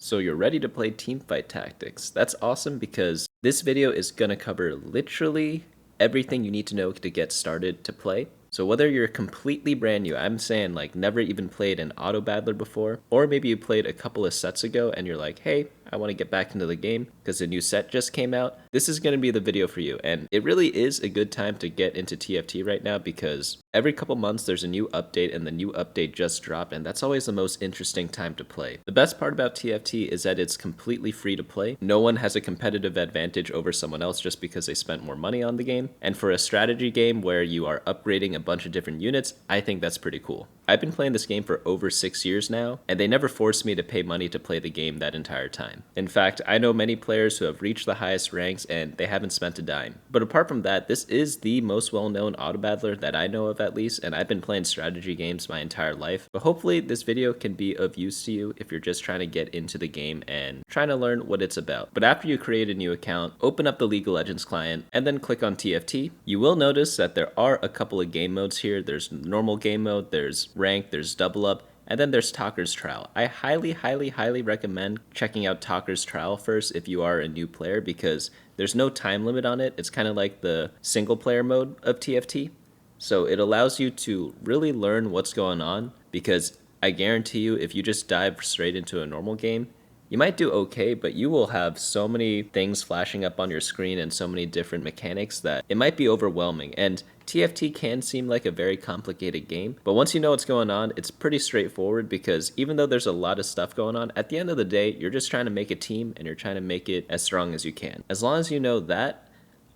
So you're ready to play Teamfight Tactics. That's awesome because this video is going to cover literally everything you need to know to get started to play. So whether you're completely brand new, I'm saying like never even played an auto battler before, or maybe you played a couple of sets ago and you're like, hey, I want to get back into the game because a new set just came out, this is going to be the video for you. And it really is a good time to get into TFT right now because every couple months there's a new update and the new update just dropped, and that's always the most interesting time to play. The best part about TFT is that it's completely free to play. No one has a competitive advantage over someone else just because they spent more money on the game. And for a strategy game where you are upgrading a bunch of different units, I think that's pretty cool. I've been playing this game for over 6 years now, and they never forced me to pay money to play the game that entire time. In fact, I know many players who have reached the highest ranks and they haven't spent a dime. But apart from that, this is the most well-known auto battler that I know of at least, and I've been playing strategy games my entire life. But hopefully this video can be of use to you if you're just trying to get into the game and trying to learn what it's about. But after you create a new account, open up the League of Legends client and then click on TFT. You will notice that there are a couple of game modes here. There's normal game mode, there's ranked, there's double up, and then there's Tocker's Trial. I highly recommend checking out Tocker's Trial first if you are a new player because there's no time limit on it. It's kind of like the single player mode of TFT. So it allows you to really learn what's going on because I guarantee you if you just dive straight into a normal game, you might do okay, but you will have so many things flashing up on your screen and so many different mechanics that it might be overwhelming. And TFT can seem like a very complicated game, but once you know what's going on, it's pretty straightforward because even though there's a lot of stuff going on, at the end of the day, you're just trying to make a team and you're trying to make it as strong as you can. As long as you know that,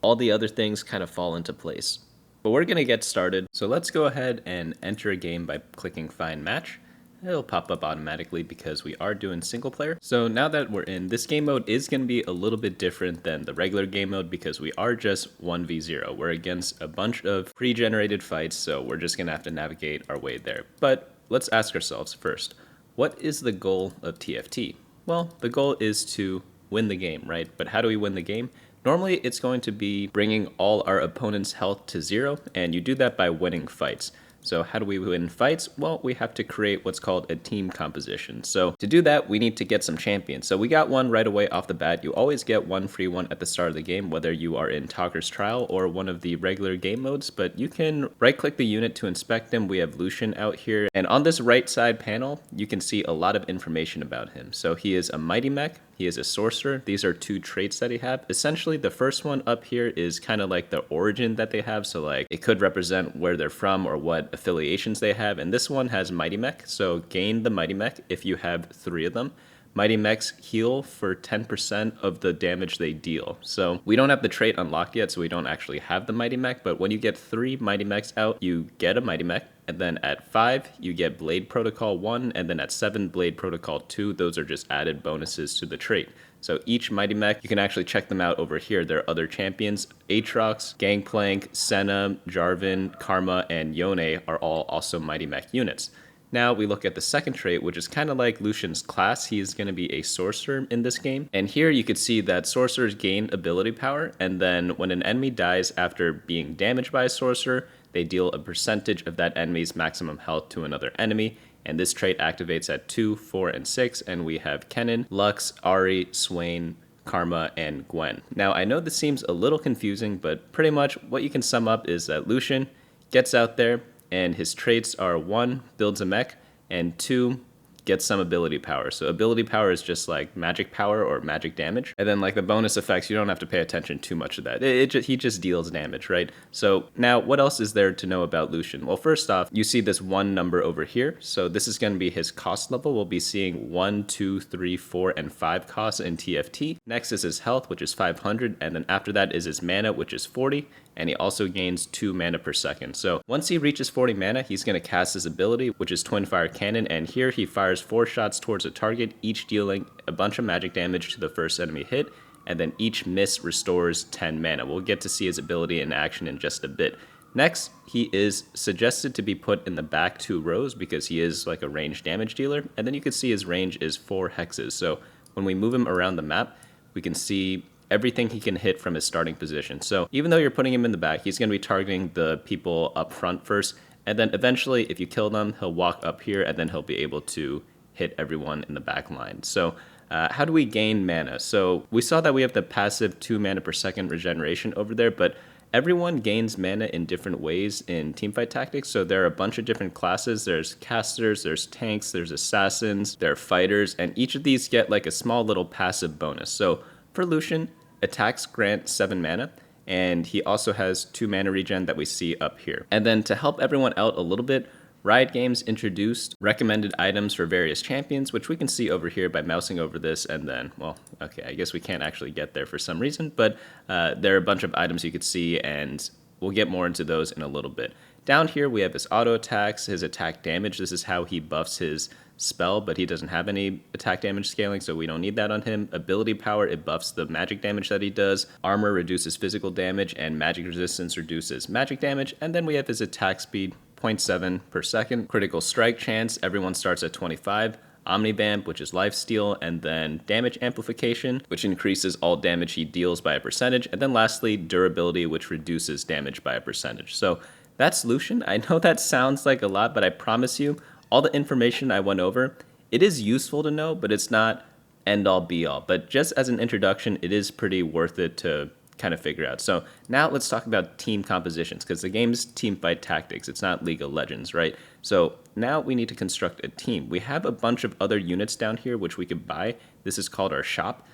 all the other things kind of fall into place. But we're going to get started. So let's go ahead and enter a game by clicking Find Match. It'll pop up automatically because we are doing single player. So now that we're in, this game mode is going to be a little bit different than the regular game mode because we are just 1v0. We're against a bunch of pre-generated fights, so we're just going to have to navigate our way there. But let's ask ourselves first, what is the goal of TFT? Well, the goal is to win the game, right? But how do we win the game? Normally, it's going to be bringing all our opponent's health to 0, and you do that by winning fights. So how do we win fights? Well, we have to create what's called a team composition. So to do that, we need to get some champions. So we got one right away off the bat. You always get one free one at the start of the game, whether you are in Tocker's Trial or one of the regular game modes, but you can right-click the unit to inspect him. We have Lucian out here. And on this right side panel, you can see a lot of information about him. So he is a Mighty Mech. He is a sorcerer. These are 2 traits that he have. Essentially, the first one up here is kind of like the origin that they have. So like it could represent where they're from or what affiliations they have. And this one has Mighty Mech. So gain the Mighty Mech if you have 3 of them. Mighty Mechs heal for 10% of the damage they deal. So we don't have the trait unlocked yet, so we don't actually have the Mighty Mech, but when you get 3 Mighty Mechs out, you get a Mighty Mech, and then at 5, you get Blade Protocol 1, and then at 7, Blade Protocol 2. Those are just added bonuses to the trait. So each Mighty Mech, you can actually check them out over here. There are other champions. Aatrox, Gangplank, Senna, Jarvan, Karma, and Yone are all also Mighty Mech units. Now we look at the second trait, which is kind of like Lucian's class. He is going to be a sorcerer in this game. And here you can see that sorcerers gain ability power. And then when an enemy dies after being damaged by a sorcerer, they deal a percentage of that enemy's maximum health to another enemy. And this trait activates at 2, 4, and 6. And we have Kennen, Lux, Ahri, Swain, Karma, and Gwen. Now I know this seems a little confusing, but pretty much what you can sum up is that Lucian gets out there, and his traits are 1, builds a mech, and 2, gets some ability power. So ability power is just like magic power or magic damage. And then like the bonus effects, you don't have to pay attention too much to that. He just deals damage, right? So now what else is there to know about Lucian? Well, first off, you see this 1 number over here. So this is going to be his cost level. We'll be seeing 1, 2, 3, 4, and 5 costs in TFT. Next is his health, which is 500. And then after that is his mana, which is 40. And he also gains 2 mana per second. So once he reaches 40 mana, he's going to cast his ability, which is Twin Fire Cannon, and here he fires 4 shots towards a target, each dealing a bunch of magic damage to the first enemy hit, and then each miss restores 10 mana. We'll get to see his ability in action in just a bit. Next, he is suggested to be put in the back 2 rows because he is like a ranged damage dealer, and then you can see his range is 4 hexes. So when we move him around the map, we can see everything he can hit from his starting position. So even though you're putting him in the back, he's going to be targeting the people up front first, and then eventually if you kill them, he'll walk up here and then he'll be able to hit everyone in the back line. So How do we gain mana? So we saw that we have the passive 2 mana per second regeneration over there, but everyone gains mana in different ways in Teamfight Tactics. So there are a bunch of different classes. There's casters, there's tanks, there's assassins, there are fighters, and each of these get like a small little passive bonus. So for Lucian, attacks grant 7 mana, and he also has 2 mana regen that we see up here. And then to help everyone out a little bit, Riot Games introduced recommended items for various champions, which we can see over here by mousing over this, and then, well, okay, I guess we can't actually get there for some reason, but there are a bunch of items you could see, and we'll get more into those in a little bit. Down here, we have his auto attacks, his attack damage. This is how he buffs his spell, but he doesn't have any attack damage scaling, so we don't need that on him. Ability power, it buffs the magic damage that he does. Armor reduces physical damage, and magic resistance reduces magic damage. And then we have his attack speed, 0.7 per second. Critical strike chance, everyone starts at 25. Omnibamp, which is lifesteal, and then damage amplification, which increases all damage he deals by a percentage. And then lastly, durability, which reduces damage by a percentage. So that's Lucian. I know that sounds like a lot, but I promise you, all the information I went over, it is useful to know, but it's not end-all be-all. But just as an introduction, it is pretty worth it to kind of figure out. So now let's talk about team compositions, because the game's Teamfight Tactics. It's not League of Legends, right? So now we need to construct a team. We have a bunch of other units down here which we could buy. This is called our shop.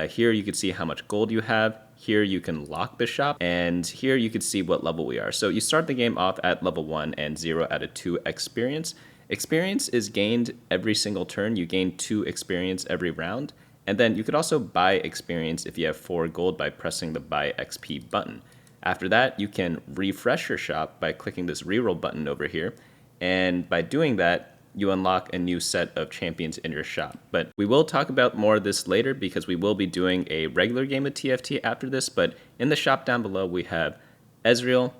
Here you can see how much gold you have. Here you can lock the shop, and here you can see what level we are. So you start the game off at level 1 and 0 out of 2 experience. Experience is gained every single turn. You gain 2 experience every round. And then you could also buy experience if you have 4 gold by pressing the buy XP button. After that, you can refresh your shop by clicking this reroll button over here. And by doing that, you unlock a new set of champions in your shop. But we will talk about more of this later because we will be doing a regular game of TFT after this. But in the shop down below, we have Ezreal,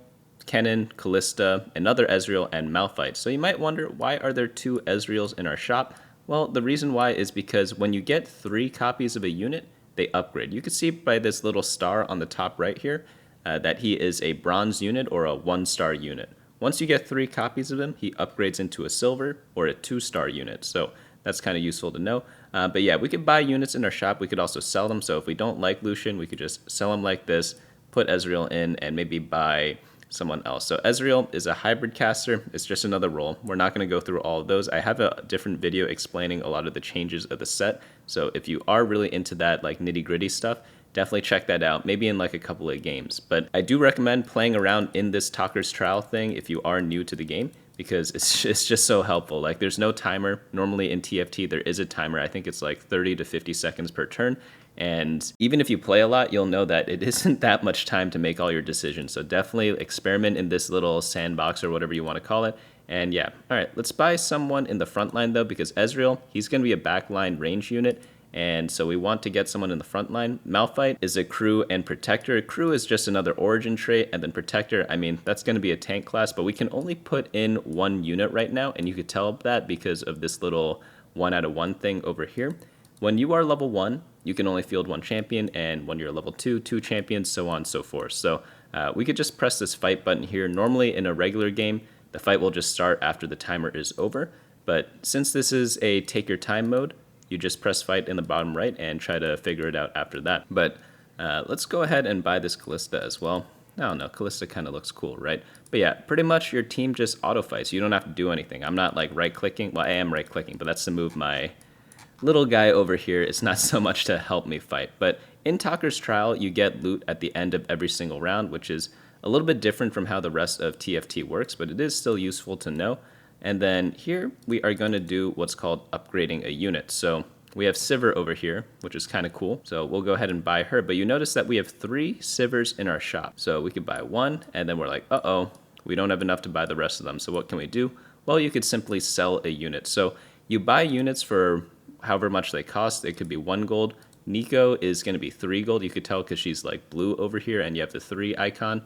Kennen, Kalista, another Ezreal, and Malphite. So you might wonder, why are there 2 Ezreals in our shop? Well, the reason why is because when you get 3 copies of a unit, they upgrade. You can see by this little star on the top right here that he is a bronze unit or a 1-star unit. Once you get 3 copies of him, he upgrades into a silver or a 2-star unit. So that's kind of useful to know. But yeah, we could buy units in our shop. We could also sell them. So if we don't like Lucian, we could just sell him like this, put Ezreal in, and maybe buy someone else. So Ezreal is a hybrid caster. It's just another role. We're not going to go through all of those. I have a different video explaining a lot of the changes of the set. So if you are really into that like nitty-gritty stuff, definitely check that out, maybe in like a couple of games. But I do recommend playing around in this Tocker's Trial thing if you are new to the game, because it's just so helpful. Like there's no timer. Normally in TFT there is a timer. I think it's like 30 to 50 seconds per turn. And even if you play a lot, you'll know that it isn't that much time to make all your decisions. So definitely experiment in this little sandbox or whatever you want to call it. And yeah, all right, let's buy someone in the front line though, because Ezreal, he's going to be a backline range unit. And so we want to get someone in the front line. Malphite is a crew and protector. Crew is just another origin trait, and then protector, I mean, that's going to be a tank class, but we can only put in 1 unit right now, and you could tell that because of this little 1 out of 1 thing over here. When you are level 1, you can only field 1 champion, and when you're level 2, 2 champions, so on and so forth. So we could just press this fight button here. Normally in a regular game, the fight will just start after the timer is over, but since this is a take your time mode, you just press fight in the bottom right and try to figure it out after that. But let's go ahead and buy this Kalista as well. I don't know, Kalista kind of looks cool, right? But yeah, pretty much your team just auto-fights. You don't have to do anything. I'm not like right-clicking. Well, I am right-clicking, but that's to move my little guy over here. It's not so much to help me fight. But in Tocker's Trial, you get loot at the end of every single round, which is a little bit different from how the rest of TFT works, but it is still useful to know. And then here we are going to do what's called upgrading a unit. So we have Sivir over here, which is kind of cool. So we'll go ahead and buy her. But you notice that we have 3 Sivers in our shop. So we could buy 1, and then we're like, uh-oh, we don't have enough to buy the rest of them. So what can we do? Well, you could simply sell a unit. So you buy units for however much they cost. It could be 1 gold. Nico is going to be 3 gold. You could tell because she's like blue over here, and you have the 3 icon.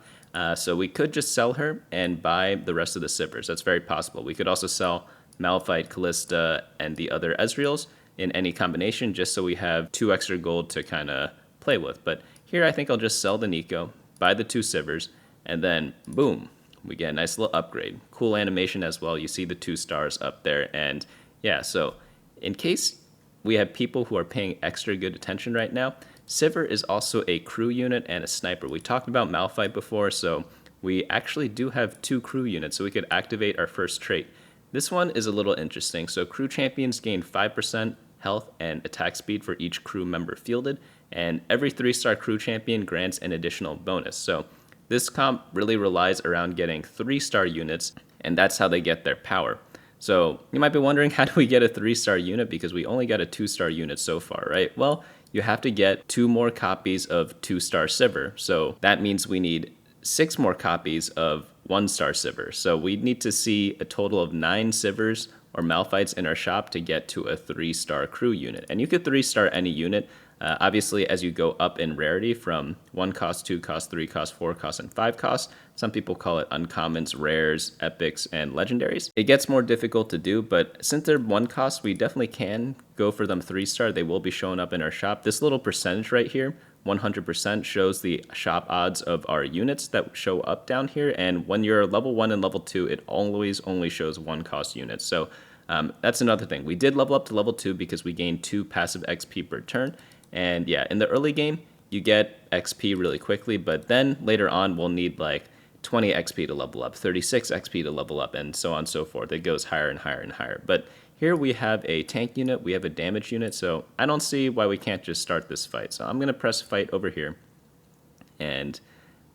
So we could just sell her and buy the rest of the Sivers. That's very possible. We could also sell Malphite, Kalista, and the other Ezreals in any combination, just so we have 2 extra gold to kind of play with. But here I think I'll just sell the Nico, buy the 2 Sivers, and then boom, we get a nice little upgrade. Cool animation as well. You see the 2 stars up there. And yeah, so in case we have people who are paying extra good attention right now. Sivir is also a crew unit and a sniper. We talked about Malphite before, so we actually do have 2 crew units, so we could activate our first trait. This one is a little interesting. So crew champions gain 5% health and attack speed for each crew member fielded, and every 3-star crew champion grants an additional bonus. So this comp really relies around getting 3-star units, and that's how they get their power. So you might be wondering, how do we get a 3-star unit? Because we only got a 2-star unit so far, right? Well, you have to get 2 more copies of 2-star Sivir. So that means we need 6 more copies of 1-star Sivir. So we need to see a total of 9 Sivirs or Malphites in our shop to get to a 3-star crew unit. And you could 3-star any unit. Obviously, as you go up in rarity from 1 cost, 2 cost, 3 cost, 4 cost, and 5 cost, some people call it uncommons, rares, epics, and legendaries. It gets more difficult to do, but since they're 1 cost, we definitely can go for them 3-star. They will be showing up in our shop. This little percentage right here, 100%, shows the shop odds of our units that show up down here. And when you're level 1 and level 2, it always only shows 1 cost units. So that's another thing. We did level up to level 2 because we gained 2 passive XP per turn. And yeah, in the early game, you get XP really quickly, but then later on, we'll need like 20 XP to level up, 36 XP to level up, and so on and so forth. It goes higher and higher and higher. But here we have a tank unit, we have a damage unit, so I don't see why we can't just start this fight. So I'm going to press fight over here, and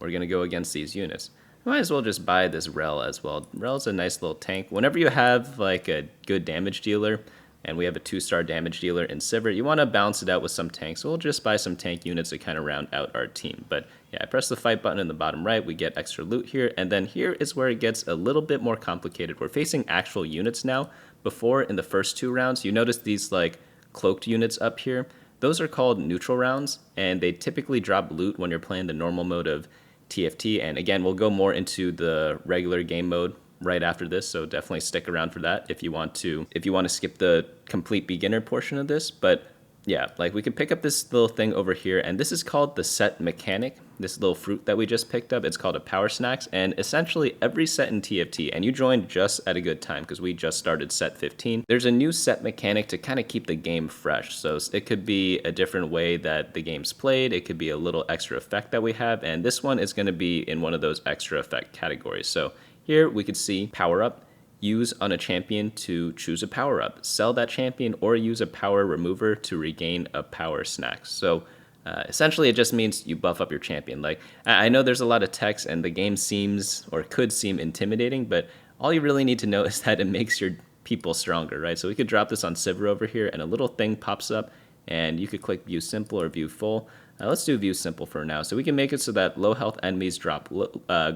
we're going to go against these units. I might as well just buy this Rel as well. Rel's a nice little tank. Whenever you have like a good damage dealer, and we have a 2-star damage dealer in Sivir, you want to balance it out with some tanks. So we'll just buy some tank units to kind of round out our team. But yeah, I press the fight button in the bottom right, we get extra loot here, and then here is where it gets a little bit more complicated. We're facing actual units now. Before, in the first 2 rounds, you notice these like cloaked units up here. Those are called neutral rounds, and they typically drop loot when you're playing the normal mode of TFT. And again, we'll go more into the regular game mode right after this, so definitely stick around for that if you want to skip the complete beginner portion of this. But yeah, like we could pick up this little thing over here, and this is called the set mechanic, this little fruit that we just picked up. It's called a power snacks, and essentially every set in TFT, and you joined just at a good time because we just started set 15, there's a new set mechanic to kind of keep the game fresh. So it could be a different way that the game's played, it could be a little extra effect that we have, and this one is going to be in one of those extra effect categories. So here we could see power up, use on a champion to choose a power up, sell that champion, or use a power remover to regain a power snack. So essentially it just means you buff up your champion. Like, I know there's a lot of text and the game seems or could seem intimidating, but all you really need to know is that it makes your people stronger, right? So we could drop this on Sivir over here and a little thing pops up and you could click view simple or view full. Let's do view simple for now. So we can make it so that low health enemies drop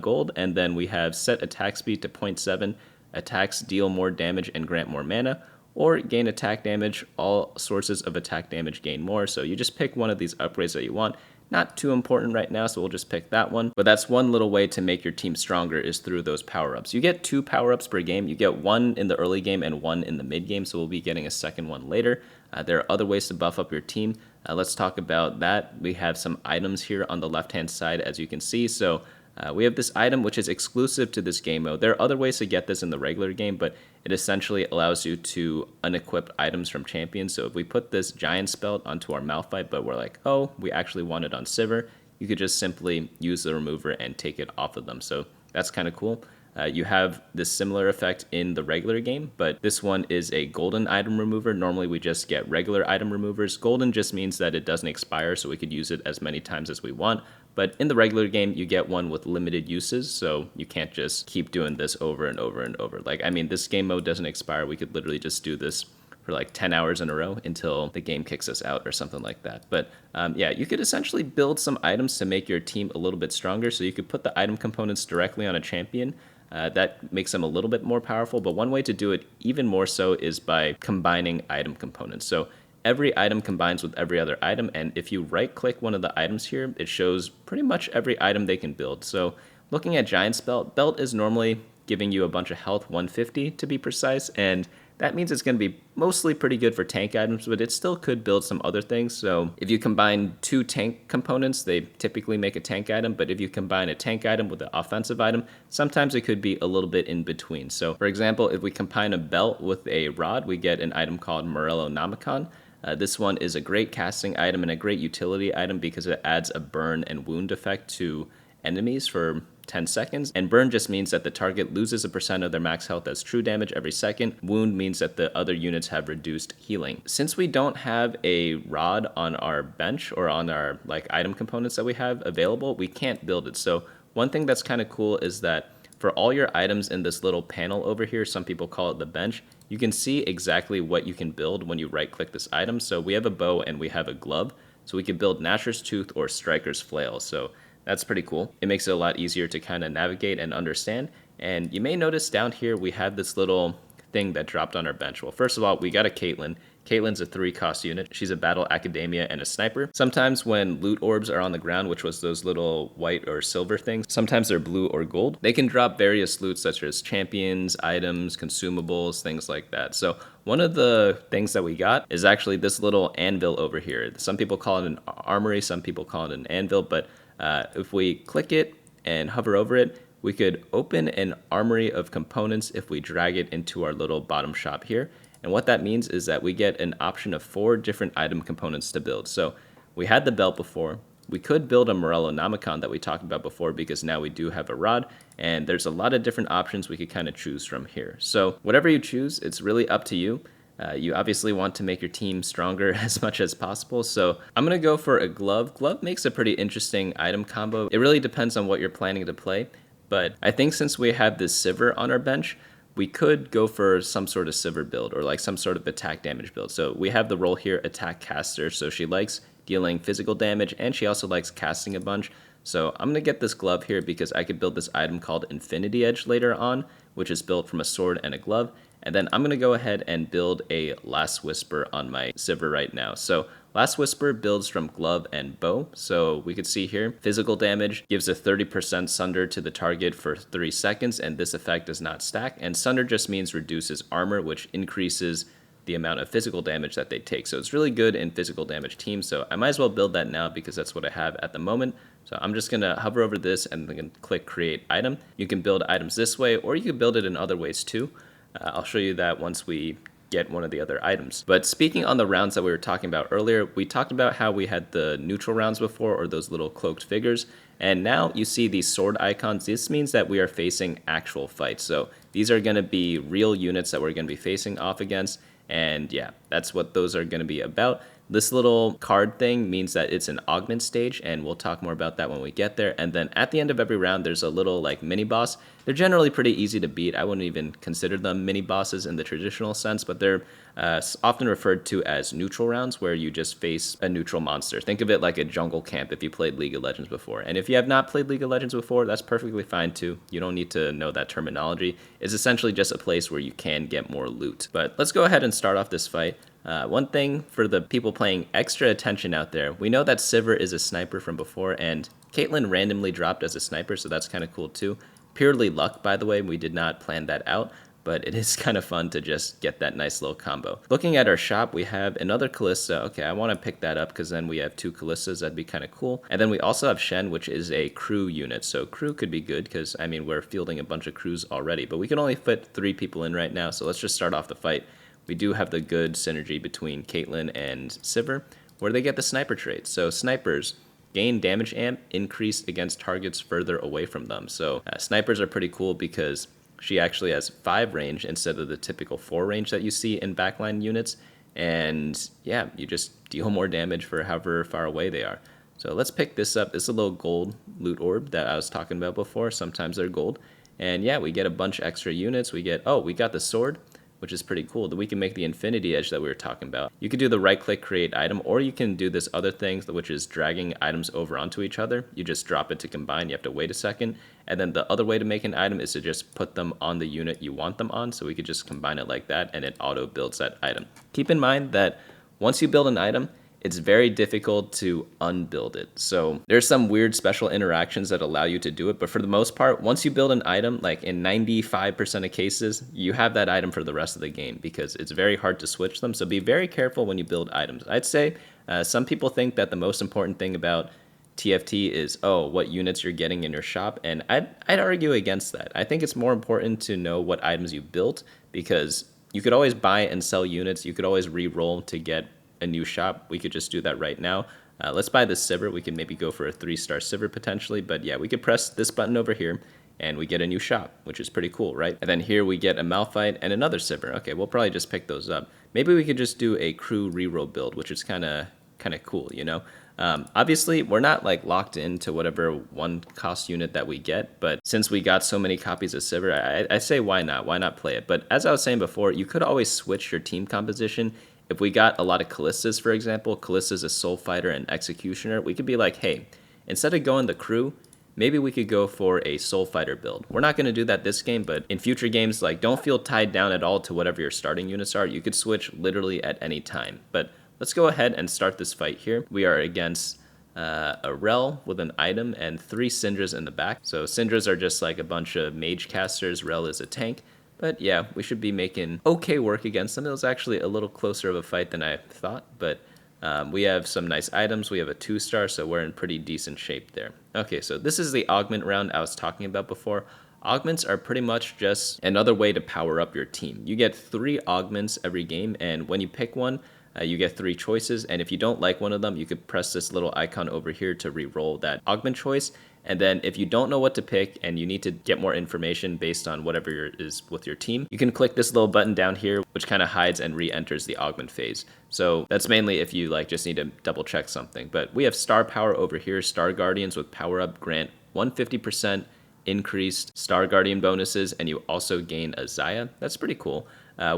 gold, and then we have set attack speed to 0.7, attacks deal more damage and grant more mana, or gain attack damage, all sources of attack damage gain more. So you just pick one of these upgrades that you want. Not too important right now, so we'll just pick that one. But that's one little way to make your team stronger is through those power-ups. You get 2 power-ups per game. You get 1 in the early game and 1 in the mid game, so we'll be getting a second one later. There are other ways to buff up your team. Let's talk about that. We have some items here on the left-hand side, as you can see. So we have this item which is exclusive to this game mode. There are other ways to get this in the regular game, but it essentially allows you to unequip items from champions. So if we put this giant spell onto our Malphite, but we're like, oh, we actually want it on Sivir, you could just simply use the remover and take it off of them. So that's kind of cool. You have this similar effect in the regular game, but this one is a golden item remover. Normally we just get regular item removers. Golden just means that it doesn't expire, so we could use it as many times as we want. But in the regular game, you get one with limited uses, so you can't just keep doing this over and over and over. Like, I mean, this game mode doesn't expire. We could literally just do this for like 10 hours in a row until the game kicks us out or something like that. But yeah, you could essentially build some items to make your team a little bit stronger. So you could put the item components directly on a champion. That makes them a little bit more powerful, but one way to do it even more so is by combining item components. So every item combines with every other item, and if you right-click one of the items here, it shows pretty much every item they can build. So looking at Giant's Belt, Belt is normally giving you a bunch of health, 150 to be precise, and that means it's going to be mostly pretty good for tank items, but it still could build some other things. So if you combine 2 tank components, they typically make a tank item, but if you combine a tank item with an offensive item, sometimes it could be a little bit in between. So for example, if we combine a belt with a rod, we get an item called Morello Namicon. This one is a great casting item and a great utility item because it adds a burn and wound effect to enemies for 10 seconds. And burn just means that the target loses a percent of their max health as true damage every second. Wound means that the other units have reduced healing. Since we don't have a rod on our bench or on our like item components that we have available, we can't build it. So one thing that's kind of cool is that for all your items in this little panel over here, some people call it the bench, you can see exactly what you can build when you right click this item. So we have a bow and we have a glove. So we could build Gnasher's Tooth or Striker's Flail. So that's pretty cool. It makes it a lot easier to kind of navigate and understand. And you may notice down here we have this little thing that dropped on our bench. Well, first of all, we got a Caitlyn. Caitlyn's a 3-cost unit. She's a Battle Academia and a sniper. Sometimes when loot orbs are on the ground, which was those little white or silver things, sometimes they're blue or gold. They can drop various loot such as champions, items, consumables, things like that. So one of the things that we got is actually this little anvil over here. Some people call it an armory, some people call it an anvil, but if we click it and hover over it, we could open an armory of components if we drag it into our little bottom shop here. And what that means is that we get an option of 4 different item components to build. So we had the belt before. We could build a Morellonomicon that we talked about before because now we do have a rod. And there's a lot of different options we could kind of choose from here. So whatever you choose, it's really up to you. You obviously want to make your team stronger as much as possible. So I'm going to go for a glove. Glove makes a pretty interesting item combo. It really depends on what you're planning to play. But I think since we have this Sivir on our bench, we could go for some sort of Sivir build or like some sort of attack damage build. So we have the role here, attack caster. So she likes dealing physical damage and she also likes casting a bunch. So I'm going to get this glove here because I could build this item called Infinity Edge later on, which is built from a sword and a glove. And then I'm going to go ahead and build a Last Whisper on my Sivir right now. So Last Whisper builds from glove and bow. So we could see here, physical damage gives a 30% sunder to the target for 3 seconds, and this effect does not stack. And sunder just means reduces armor, which increases the amount of physical damage that they take. So it's really good in physical damage teams. So I might as well build that now because that's what I have at the moment. So I'm just gonna hover over this and then click create item. You can build items this way, or you can build it in other ways too. I'll show you that once we get one of the other items. But speaking on the rounds that we were talking about earlier, we talked about how we had the neutral rounds before, or those little cloaked figures. And now you see these sword icons. This means that we are facing actual fights. So these are gonna be real units that we're gonna be facing off against. And yeah, that's what those are gonna be about. This little card thing means that it's an augment stage, and we'll talk more about that when we get there. And then at the end of every round, there's a little like mini boss. They're generally pretty easy to beat. I wouldn't even consider them mini bosses in the traditional sense, but they're often referred to as neutral rounds, where you just face a neutral monster. Think of it like a jungle camp if you played League of Legends before. And if you have not played League of Legends before, that's perfectly fine too. You don't need to know that terminology. It's essentially just a place where you can get more loot. But let's go ahead and start off this fight. One thing for the people paying extra attention out there, we know that Sivir is a sniper from before, and Caitlyn randomly dropped as a sniper, so that's kind of cool too. Purely luck, by the way, we did not plan that out, but it is kind of fun to just get that nice little combo. Looking at our shop, we have another Kalista. Okay, I want to pick that up because then we have 2 Kalistas. That'd be kind of cool. And then we also have Shen, which is a crew unit. So crew could be good because, I mean, we're fielding a bunch of crews already, but we can only fit 3 people in right now, so let's just start off the fight. We do have the good synergy between Caitlyn and Sivir, where they get the sniper trait. So snipers gain damage amp increased against targets further away from them. So snipers are pretty cool because she actually has 5 range instead of the typical 4 range that you see in backline units. And yeah, you just deal more damage for however far away they are. So let's pick this up. This is a little gold loot orb that I was talking about before. Sometimes they're gold. And yeah, we get a bunch of extra units. We got the sword, which is pretty cool, that we can make the Infinity Edge that we were talking about. You could do the right-click create item, or you can do this other thing, which is dragging items over onto each other. You just drop it to combine, you have to wait a second. And then the other way to make an item is to just put them on the unit you want them on, so we could just combine it like that, and it auto-builds that item. Keep in mind that once you build an item, it's very difficult to unbuild it. So there's some weird special interactions that allow you to do it. But for the most part, once you build an item, like in 95% of cases, you have that item for the rest of the game because it's very hard to switch them. So be very careful when you build items. I'd say some people think that the most important thing about TFT is, what units you're getting in your shop. And I'd argue against that. I think it's more important to know what items you built because you could always buy and sell units. You could always re-roll to get a new shop, we could just do that right now. Let's buy this Sivir. We can maybe go for a 3-star Sivir potentially, but yeah, we could press this button over here and we get a new shop, which is pretty cool, right? And then here we get a Malphite and another Sivir. Okay, we'll probably just pick those up. Maybe we could just do a crew reroll build, which is kind of cool, you know? Obviously, we're not like locked into whatever one cost unit that we get, but since we got so many copies of Sivir, I say why not? Why not play it? But as I was saying before, you could always switch your team composition. If we got a lot of Callistas, for example, Callista's a Soul Fighter and Executioner, we could be like, hey, instead of going the crew, maybe we could go for a Soul Fighter build. We're not going to do that this game, but in future games, like, don't feel tied down at all to whatever your starting units are. You could switch literally at any time. But let's go ahead and start this fight here. We are against a Rel with an item and 3 Syndras in the back. So Syndras are just like a bunch of mage casters. Rel is a tank. But yeah, we should be making okay work against them. It was actually a little closer of a fight than I thought, but we have some nice items. We have a 2-star, so we're in pretty decent shape there. Okay, so this is the augment round I was talking about before. Augments are pretty much just another way to power up your team. You get 3 augments every game, and when you pick one, you get 3 choices, and if you don't like one of them, you could press this little icon over here to re-roll that augment choice. And then if you don't know what to pick and you need to get more information based on whatever is with your team, you can click this little button down here, which kind of hides and re-enters the augment phase. So that's mainly if you like just need to double check something. But we have star power over here. Star Guardians with power up grant 150% increased Star Guardian bonuses, and you also gain a Xayah. That's pretty cool.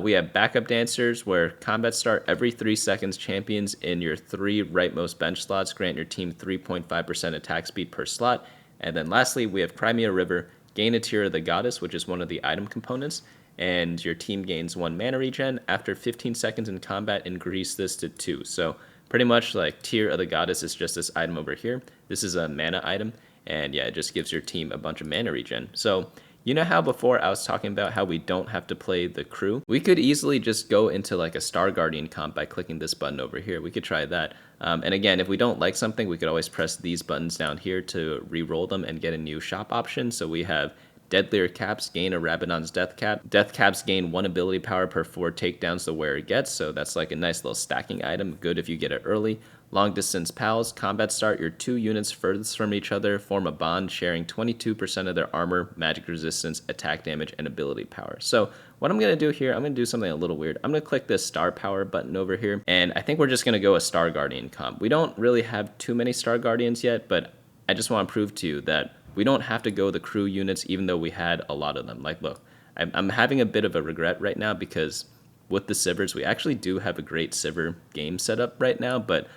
We have backup dancers where combat start every 3 seconds. Champions in your 3 rightmost bench slots grant your team 3.5% attack speed per slot. And then lastly, we have Crimea River, gain a tier of the goddess, which is one of the item components, and your team gains 1 mana regen. After 15 seconds in combat, increase this to 2. So pretty much like tier of the goddess is just this item over here. This is a mana item, and yeah, it just gives your team a bunch of mana regen. So you know how before I was talking about how we don't have to play the crew? We could easily just go into like a Star Guardian comp by clicking this button over here. We could try that. And again, if we don't like something, we could always press these buttons down here to re-roll them and get a new shop option. So we have Deadlier Caps, gain a Rabadon's Death Cap. Death Caps gain 1 ability power per 4 takedowns the wearer gets, so that's like a nice little stacking item, good if you get it early. Long Distance Pals, combat start, your 2 units furthest from each other form a bond sharing 22% of their armor, magic resistance, attack damage, and ability power. So what I'm going to do here, I'm going to do something a little weird. I'm going to click this Star Power button over here, and I think we're just going to go a Star Guardian comp. We don't really have too many Star Guardians yet, but I just want to prove to you that we don't have to go the crew units even though we had a lot of them. Like, look, I'm having a bit of a regret right now because with the Sivers, we actually do have a great Sivir game set up right now, but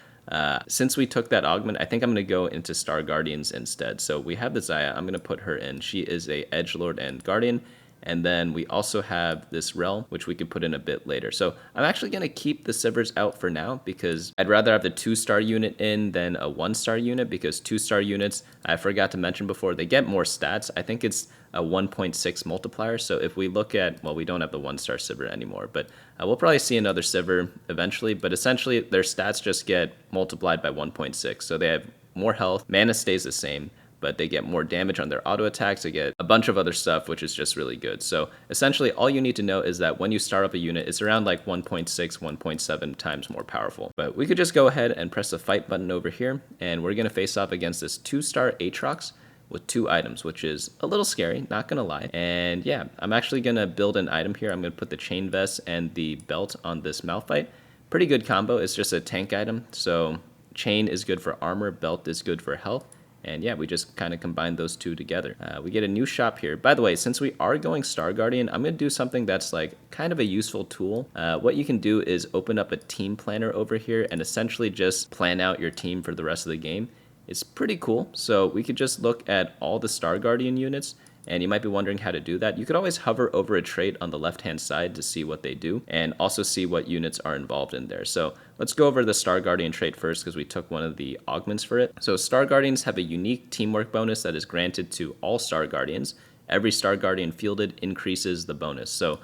since we took that augment, I think I'm going to go into Star Guardians instead. So we have the Xayah. I'm going to put her in. She is a Edgelord and Guardian. And then we also have this Rel, which we could put in a bit later. So I'm actually going to keep the Sivers out for now because I'd rather have the 2-star unit in than a 1-star unit, because 2-star units, I forgot to mention before, they get more stats. I think it's a 1.6 multiplier. So if we look at, well, we don't have the 1-star Sivir anymore, but we'll probably see another Sivir eventually. But essentially, their stats just get multiplied by 1.6. So they have more health, mana stays the same, but they get more damage on their auto attacks. They get a bunch of other stuff, which is just really good. So essentially, all you need to know is that when you start up a unit, it's around like 1.6, 1.7 times more powerful. But we could just go ahead and press the fight button over here, and we're going to face off against this 2-star Aatrox with 2 items, which is a little scary, not gonna lie. And yeah, I'm actually gonna build an item here. I'm gonna put the chain vest and the belt on this Malphite. Pretty good combo. It's just a tank item, so chain is good for armor, belt is good for health. And yeah, we just kind of combine those two together. We get a new shop here. By the way, since we are going Star Guardian, I'm going to do something that's like kind of a useful tool. What you can do is open up a team planner over here and essentially just plan out your team for the rest of the game. It's pretty cool. So we could just look at all the Star Guardian units, and you might be wondering how to do that. You could always hover over a trait on the left-hand side to see what they do and also see what units are involved in there. So let's go over the Star Guardian trait first because we took one of the augments for it. So Star Guardians have a unique teamwork bonus that is granted to all Star Guardians. Every Star Guardian fielded increases the bonus. So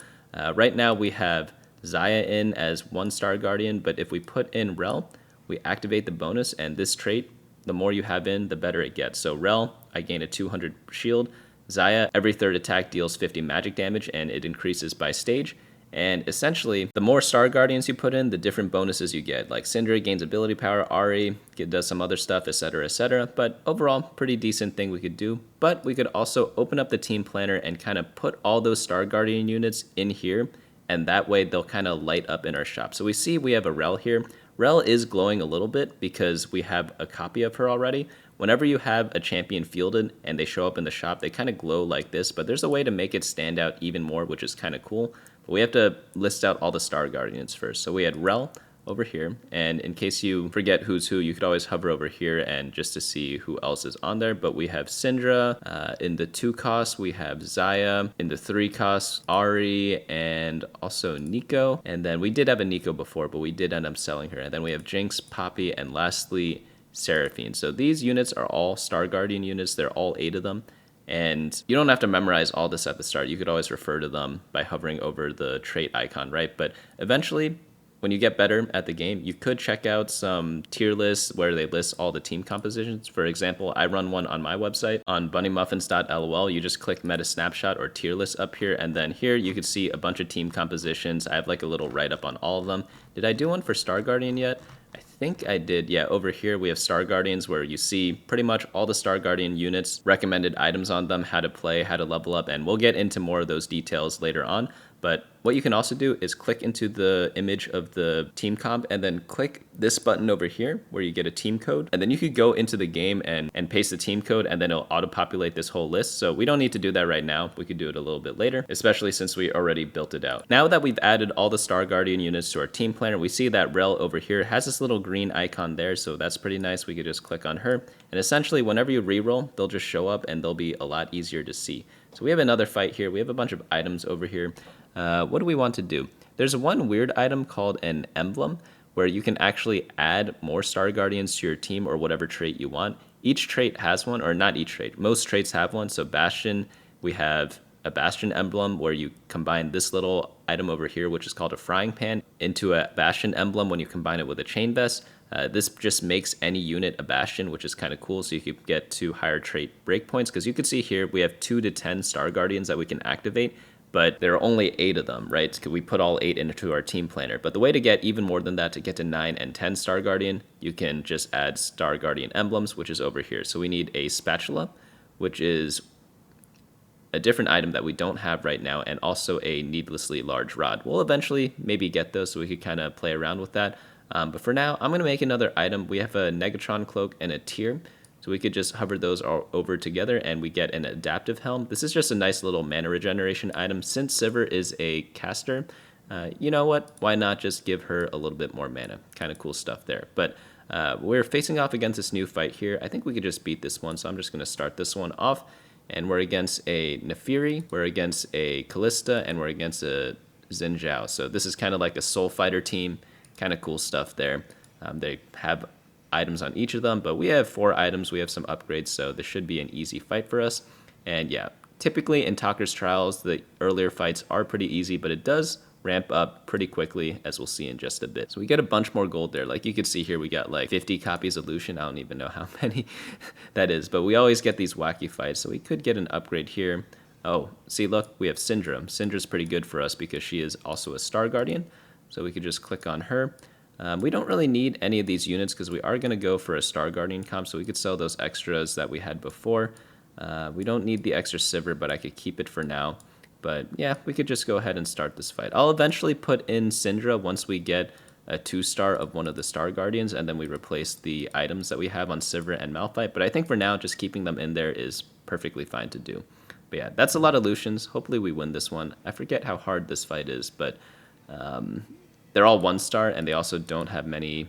right now we have Xayah in as 1 Star Guardian, but if we put in Rel, we activate the bonus, and this trait, the more you have in, the better it gets. So Rel, I gain a 200 shield. Xayah, every 3rd attack deals 50 magic damage, and it increases by stage. And essentially, the more Star Guardians you put in, the different bonuses you get. Like Syndra gains ability power, Ari does some other stuff, etc., etc. But overall, pretty decent thing we could do. But we could also open up the team planner and kind of put all those Star Guardian units in here, and that way they'll kind of light up in our shop. So we see we have a Rel here. Rel is glowing a little bit because we have a copy of her already. Whenever you have a champion fielded and they show up in the shop, they kind of glow like this, but there's a way to make it stand out even more, which is kind of cool. But we have to list out all the Star Guardians first. So we had Rel over here, and in case you forget who's who, you could always hover over here and just to see who else is on there. But we have Syndra, in the 2 cost, we have Xayah, in the 3 cost, Ari, and also Nico. And then we did have a Nico before, but we did end up selling her. And then we have Jinx, Poppy, and lastly, Seraphine. So these units are all Star Guardian units. They're all 8 of them. And you don't have to memorize all this at the start. You could always refer to them by hovering over the trait icon, right? But eventually, when you get better at the game, you could check out some tier lists where they list all the team compositions. For example, I run one on my website on bunnymuffins.lol. You just click meta snapshot or tier list up here, and then here you can see a bunch of team compositions. I have like a little write-up on all of them. Did I do one for Star Guardian yet? I think I did. Yeah, over here we have Star Guardians where you see pretty much all the Star Guardian units, recommended items on them, how to play, how to level up, and we'll get into more of those details later on. But what you can also do is click into the image of the team comp and then click this button over here where you get a team code. And then you could go into the game and paste the team code, and then it'll auto-populate this whole list. So we don't need to do that right now. We could do it a little bit later, especially since we already built it out. Now that we've added all the Star Guardian units to our team planner, we see that Rel over here has this little green icon there. So that's pretty nice. We could just click on her. And essentially, whenever you reroll, they'll just show up and they'll be a lot easier to see. So we have another fight here. We have a bunch of items over here. What do we want to do? There's one weird item called an emblem where you can actually add more Star Guardians to your team or whatever trait you want. Each trait has one, or not each trait. Most traits have one. So Bastion, we have a Bastion emblem where you combine this little item over here, which is called a frying pan, into a Bastion emblem when you combine it with a chain vest. This just makes any unit a Bastion, which is kind of cool, so you could get to higher trait breakpoints, because you can see here we have 2 to 10 Star Guardians that we can activate, but there are only 8 of them, right? We put all 8 into our team planner. But the way to get even more than that, to get to 9 and 10 Star Guardian, you can just add Star Guardian emblems, which is over here. So we need a spatula, which is a different item that we don't have right now, and also a needlessly large rod. We'll eventually maybe get those so we could kind of play around with that. But for now, I'm going to make another item. We have a Negatron cloak and a tier. So we could just hover those all over together and we get an adaptive helm. This is just a nice little mana regeneration item. Since Sivir is a caster, you know what? Why not just give her a little bit more mana? Kind of cool stuff there. But we're facing off against this new fight here. I think we could just beat this one. So I'm just going to start this one off. And we're against a Nefiri, we're against a Callista, and we're against a Xin Zhao. So this is kind of like a Soul Fighter team. Kind of cool stuff there. They have items on each of them, but we have 4 items. We have some upgrades, so this should be an easy fight for us. And yeah, typically in Tocker's Trials, the earlier fights are pretty easy, but it does ramp up pretty quickly, as we'll see in just a bit. So we get a bunch more gold there. Like you could see here, we got like 50 copies of Lucian. I don't even know how many that is, but we always get these wacky fights, so we could get an upgrade here. Oh, see, look, we have Syndra. Syndra's pretty good for us because she is also a Star Guardian, so we could just click on her. We don't really need any of these units because we are going to go for a Star Guardian comp, so we could sell those extras that we had before. We don't need the extra Sivir, but I could keep it for now. But yeah, we could just go ahead and start this fight. I'll eventually put in Syndra once we get a 2-star of one of the Star Guardians, and then we replace the items that we have on Sivir and Malphite. But I think for now, just keeping them in there is perfectly fine to do. But yeah, that's a lot of Lucians. Hopefully we win this one. I forget how hard this fight is, but they're all 1-star, and they also don't have many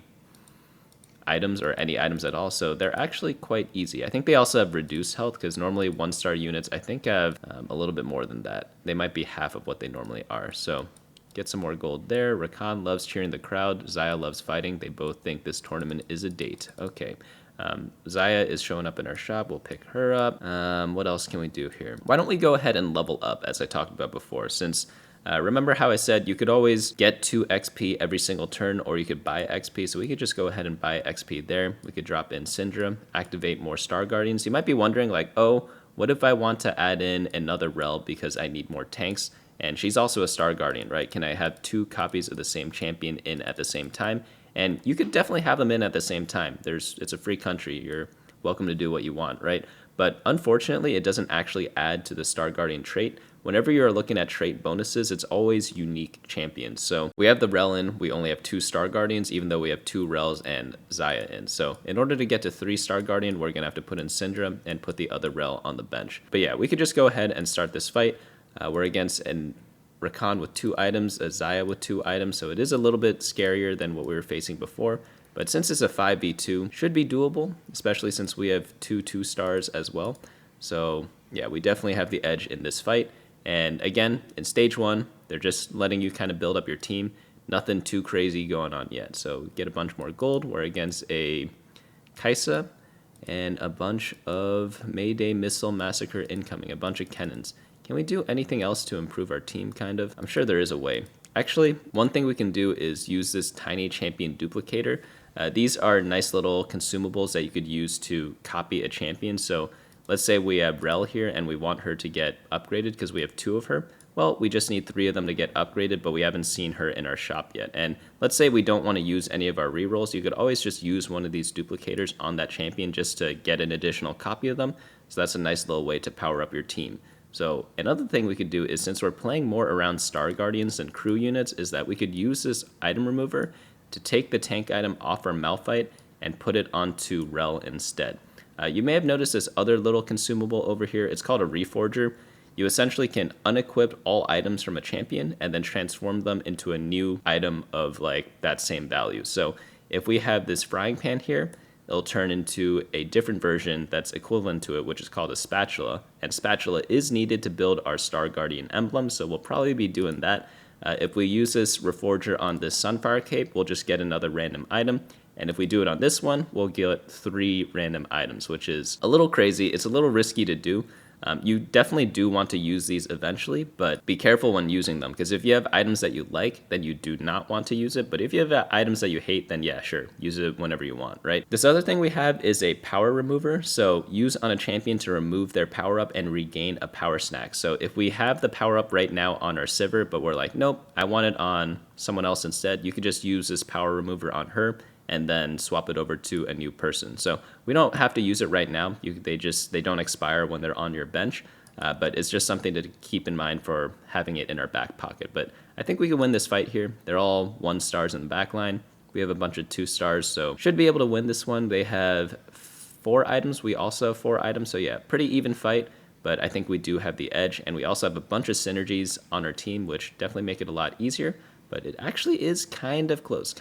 items or any items at all, so they're actually quite easy. I think they also have reduced health, because normally 1-star units, I think, have a little bit more than that. They might be half of what they normally are, so get some more gold there. Rakan loves cheering the crowd. Xayah loves fighting. They both think this tournament is a date. Okay. Xayah is showing up in our shop. We'll pick her up. What else can we do here? Why don't we go ahead and level up, as I talked about before, since remember how I said you could always get 2 XP every single turn, or you could buy XP, so we could just go ahead and buy XP there. We could drop in Syndra, activate more Star Guardians. You might be wondering, like, oh, what if I want to add in another Rel because I need more tanks? And she's also a Star Guardian, right? Can I have 2 copies of the same champion in at the same time? And you could definitely have them in at the same time. It's a free country. You're welcome to do what you want, right? But unfortunately, it doesn't actually add to the Star Guardian trait. Whenever you're looking at trait bonuses, it's always unique champions. So we have the Rel in, we only have 2 Star Guardians, even though we have 2 Rels and Xayah in. So in order to get to 3 Star Guardian, we're gonna have to put in Syndra and put the other Rel on the bench. But yeah, we could just go ahead and start this fight. We're against an Rakan with 2 items, a Xayah with 2 items, so it is a little bit scarier than what we were facing before. But since it's a 5v2, should be doable, especially since we have 2 2-stars as well. So yeah, we definitely have the edge in this fight. And again, in stage 1, they're just letting you kind of build up your team. Nothing too crazy going on yet. So get a bunch more gold. We're against a Kaisa and a bunch of Mayday Missile Massacre incoming, a bunch of cannons. Can we do anything else to improve our team, kind of? I'm sure there is a way. Actually, one thing we can do is use this tiny champion duplicator. These are nice little consumables that you could use to copy a champion. So let's say we have Rel here and we want her to get upgraded because we have 2 of her. Well, we just need 3 of them to get upgraded, but we haven't seen her in our shop yet. And let's say we don't want to use any of our rerolls. You could always just use one of these duplicators on that champion just to get an additional copy of them. So that's a nice little way to power up your team. So another thing we could do is, since we're playing more around Star Guardians than crew units, is that we could use this item remover to take the tank item off our Malphite and put it onto Rel instead. You may have noticed this other little consumable over here. It's called a Reforger. You essentially can unequip all items from a champion and then transform them into a new item of like that same value. So if we have this frying pan here, it'll turn into a different version that's equivalent to it, which is called a spatula. And spatula is needed to build our Star Guardian emblem, so we'll probably be doing that. If we use this Reforger on this Sunfire Cape, we'll just get another random item. And if we do it on this one, we'll get 3 random items, which is a little crazy. It's a little risky to do. You definitely do want to use these eventually, but be careful when using them, because if you have items that you like, then you do not want to use it. But if you have items that you hate, then yeah, sure, use it whenever you want, right? This other thing we have is a power remover. So use on a champion to remove their power up and regain a power snack. So if we have the power up right now on our Sivir, but we're like, nope, I want it on someone else instead, you could just use this power remover on her and then swap it over to a new person. So we don't have to use it right now. They don't expire when they're on your bench, but it's just something to keep in mind for having it in our back pocket. But I think we can win this fight here. They're all 1 stars in the back line. We have a bunch of 2 stars, so should be able to win this one. They have 4 items. We also have 4 items, so yeah, pretty even fight. But I think we do have the edge, and we also have a bunch of synergies on our team, which definitely make it a lot easier. But it actually is kind of close,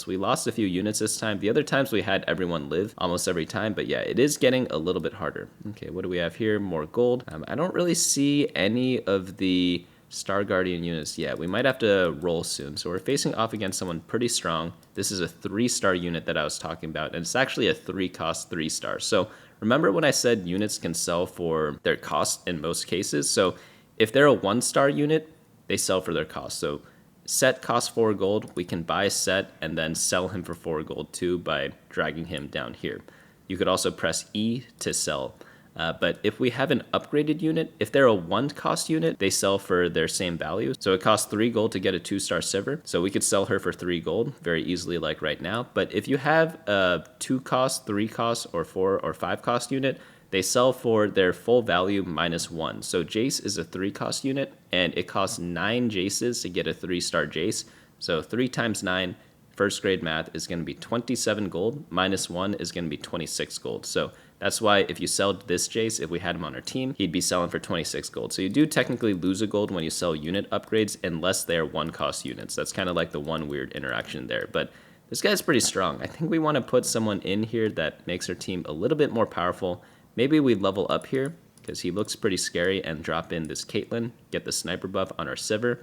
We lost a few units this time. The other times we had everyone live almost every time, but yeah, it is getting a little bit harder. Okay, what do we have here? More gold. I don't really see any of the Star Guardian units yet. We might have to roll soon. So we're facing off against someone pretty strong. This is a 3-star unit that I was talking about, and it's actually a 3-cost 3-star. So remember when I said units can sell for their cost in most cases? So if they're a 1-star unit, they sell for their cost. So Set costs 4 gold. We can buy Set and then sell him for 4 gold too by dragging him down here. You could also press E to sell. But if we have an upgraded unit, if they're a 1-cost unit, they sell for their same value. So it costs 3 gold to get a 2-star Sivir. So we could sell her for 3 gold very easily like right now. But if you have a 2-cost, 3-cost, or 4 or 5-cost unit, they sell for their full value minus 1. So Jace is a 3-cost unit, and it costs 9 Jaces to get a 3-star Jace. So 3 times 9, first grade math, is going to be 27 gold. Minus 1 is going to be 26 gold. So that's why if you sell this Jace, if we had him on our team, he'd be selling for 26 gold. So you do technically lose a gold when you sell unit upgrades unless they're 1-cost units. That's kind of like the one weird interaction there. But this guy's pretty strong. I think we want to put someone in here that makes our team a little bit more powerful. Maybe we level up here because he looks pretty scary and drop in this Caitlyn, get the sniper buff on our Sivir,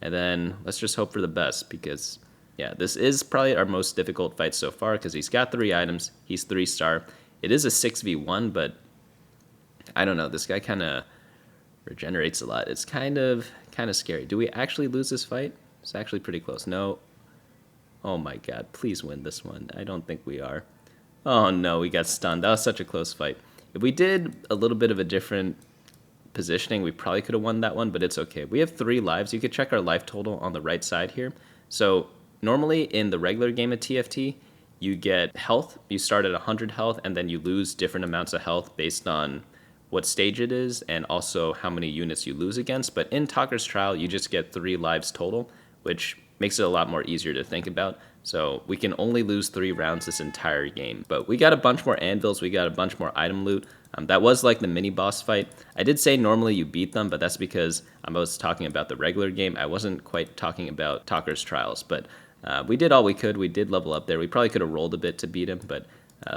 and then let's just hope for the best because, yeah, this is probably our most difficult fight so far because he's got 3 items, he's 3-star. It is a 6v1, but I don't know, this guy kind of regenerates a lot. It's kind of scary. Do we actually lose this fight? It's actually pretty close. No. Oh my god, please win this one. I don't think we are. Oh no, we got stunned. That was such a close fight. If we did a little bit of a different positioning, we probably could have won that one, but it's okay. We have 3 lives. You could check our life total on the right side here. So normally in the regular game of TFT, you get health. You start at 100 health, and then you lose different amounts of health based on what stage it is and also how many units you lose against. But in Tocker's Trial, you just get 3 lives total, which makes it a lot more easier to think about. So we can only lose 3 rounds this entire game. But we got a bunch more anvils, we got a bunch more item loot. That was like the mini boss fight. I did say normally you beat them, but that's because I was talking about the regular game. I wasn't quite talking about Tocker's Trials, but we did all we could. We did level up there. We probably could have rolled a bit to beat him, but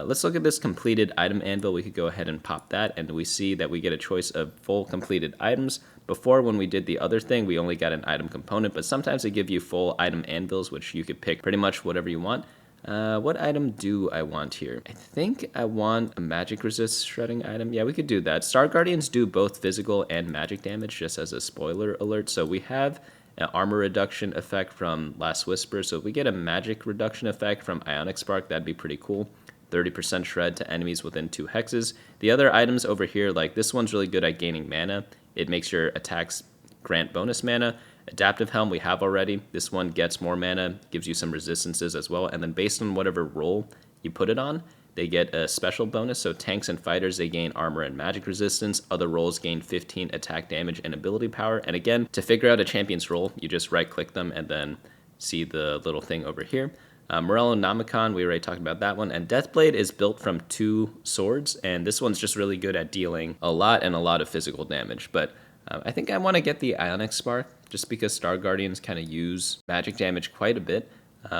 let's look at this completed item anvil. We could go ahead and pop that, and we see that we get a choice of full completed items. Before, when we did the other thing, we only got an item component, but sometimes they give you full item anvils, which you could pick pretty much whatever you want. What item do I want here? I think I want a magic resist shredding item. Yeah, we could do that. Star Guardians do both physical and magic damage, just as a spoiler alert. So we have an armor reduction effect from Last Whisper. So if we get a magic reduction effect from Ionic Spark, that'd be pretty cool. 30% shred to enemies within 2 hexes. The other items over here, like this one's really good at gaining mana. It makes your attacks grant bonus mana. Adaptive Helm we have already. This one gets more mana, gives you some resistances as well, and then based on whatever role you put it on, they get a special bonus. So tanks and fighters, they gain armor and magic resistance. Other roles gain 15 attack damage and ability power. And again, to figure out a champion's role, you just right-click them and then see the little thing over here. Morello Namicon, we already talked about that one. And Deathblade is built from 2 swords, and this one's just really good at dealing a lot of physical damage. But I think I want to get the Ionic Spark, just because Star Guardians kind of use magic damage quite a bit.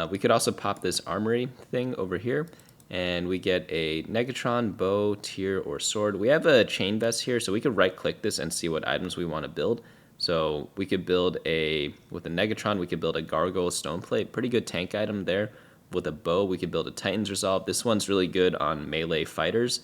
We could also pop this armory thing over here, and we get a Negatron, bow, tier, or sword. We have a chain vest here, so we could right-click this and see what items we want to build. So we could build with a Negatron, we could build a Gargoyle Stoneplate, pretty good tank item there. With a bow, we could build a Titan's Resolve. This one's really good on melee fighters.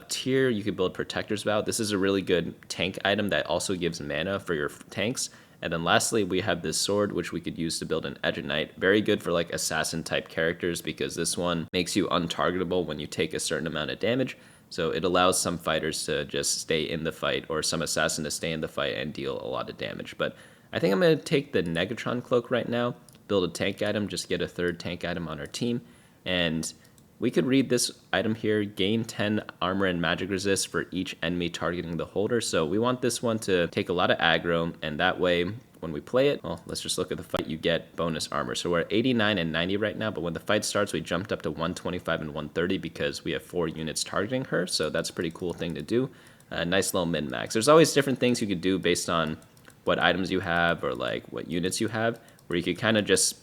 Tier, you could build Protector's Vow. This is a really good tank item that also gives mana for your tanks. And then lastly, we have this sword, which we could use to build an Edge Knight. Very good for like assassin type characters, because this one makes you untargetable when you take a certain amount of damage. So it allows some fighters to just stay in the fight, or some assassin to stay in the fight and deal a lot of damage. But I think I'm going to take the Negatron Cloak right now, build a tank item, just get a 3rd tank item on our team. And we could read this item here, gain 10 armor and magic resist for each enemy targeting the holder. So we want this one to take a lot of aggro, and that way when we play it, well, let's just look at the fight, you get bonus armor. So we're at 89 and 90 right now, but when the fight starts, we jumped up to 125 and 130 because we have 4 units targeting her. So that's a pretty cool thing to do. Nice little min-max. There's always different things you could do based on what items you have or like what units you have, where you could kind of just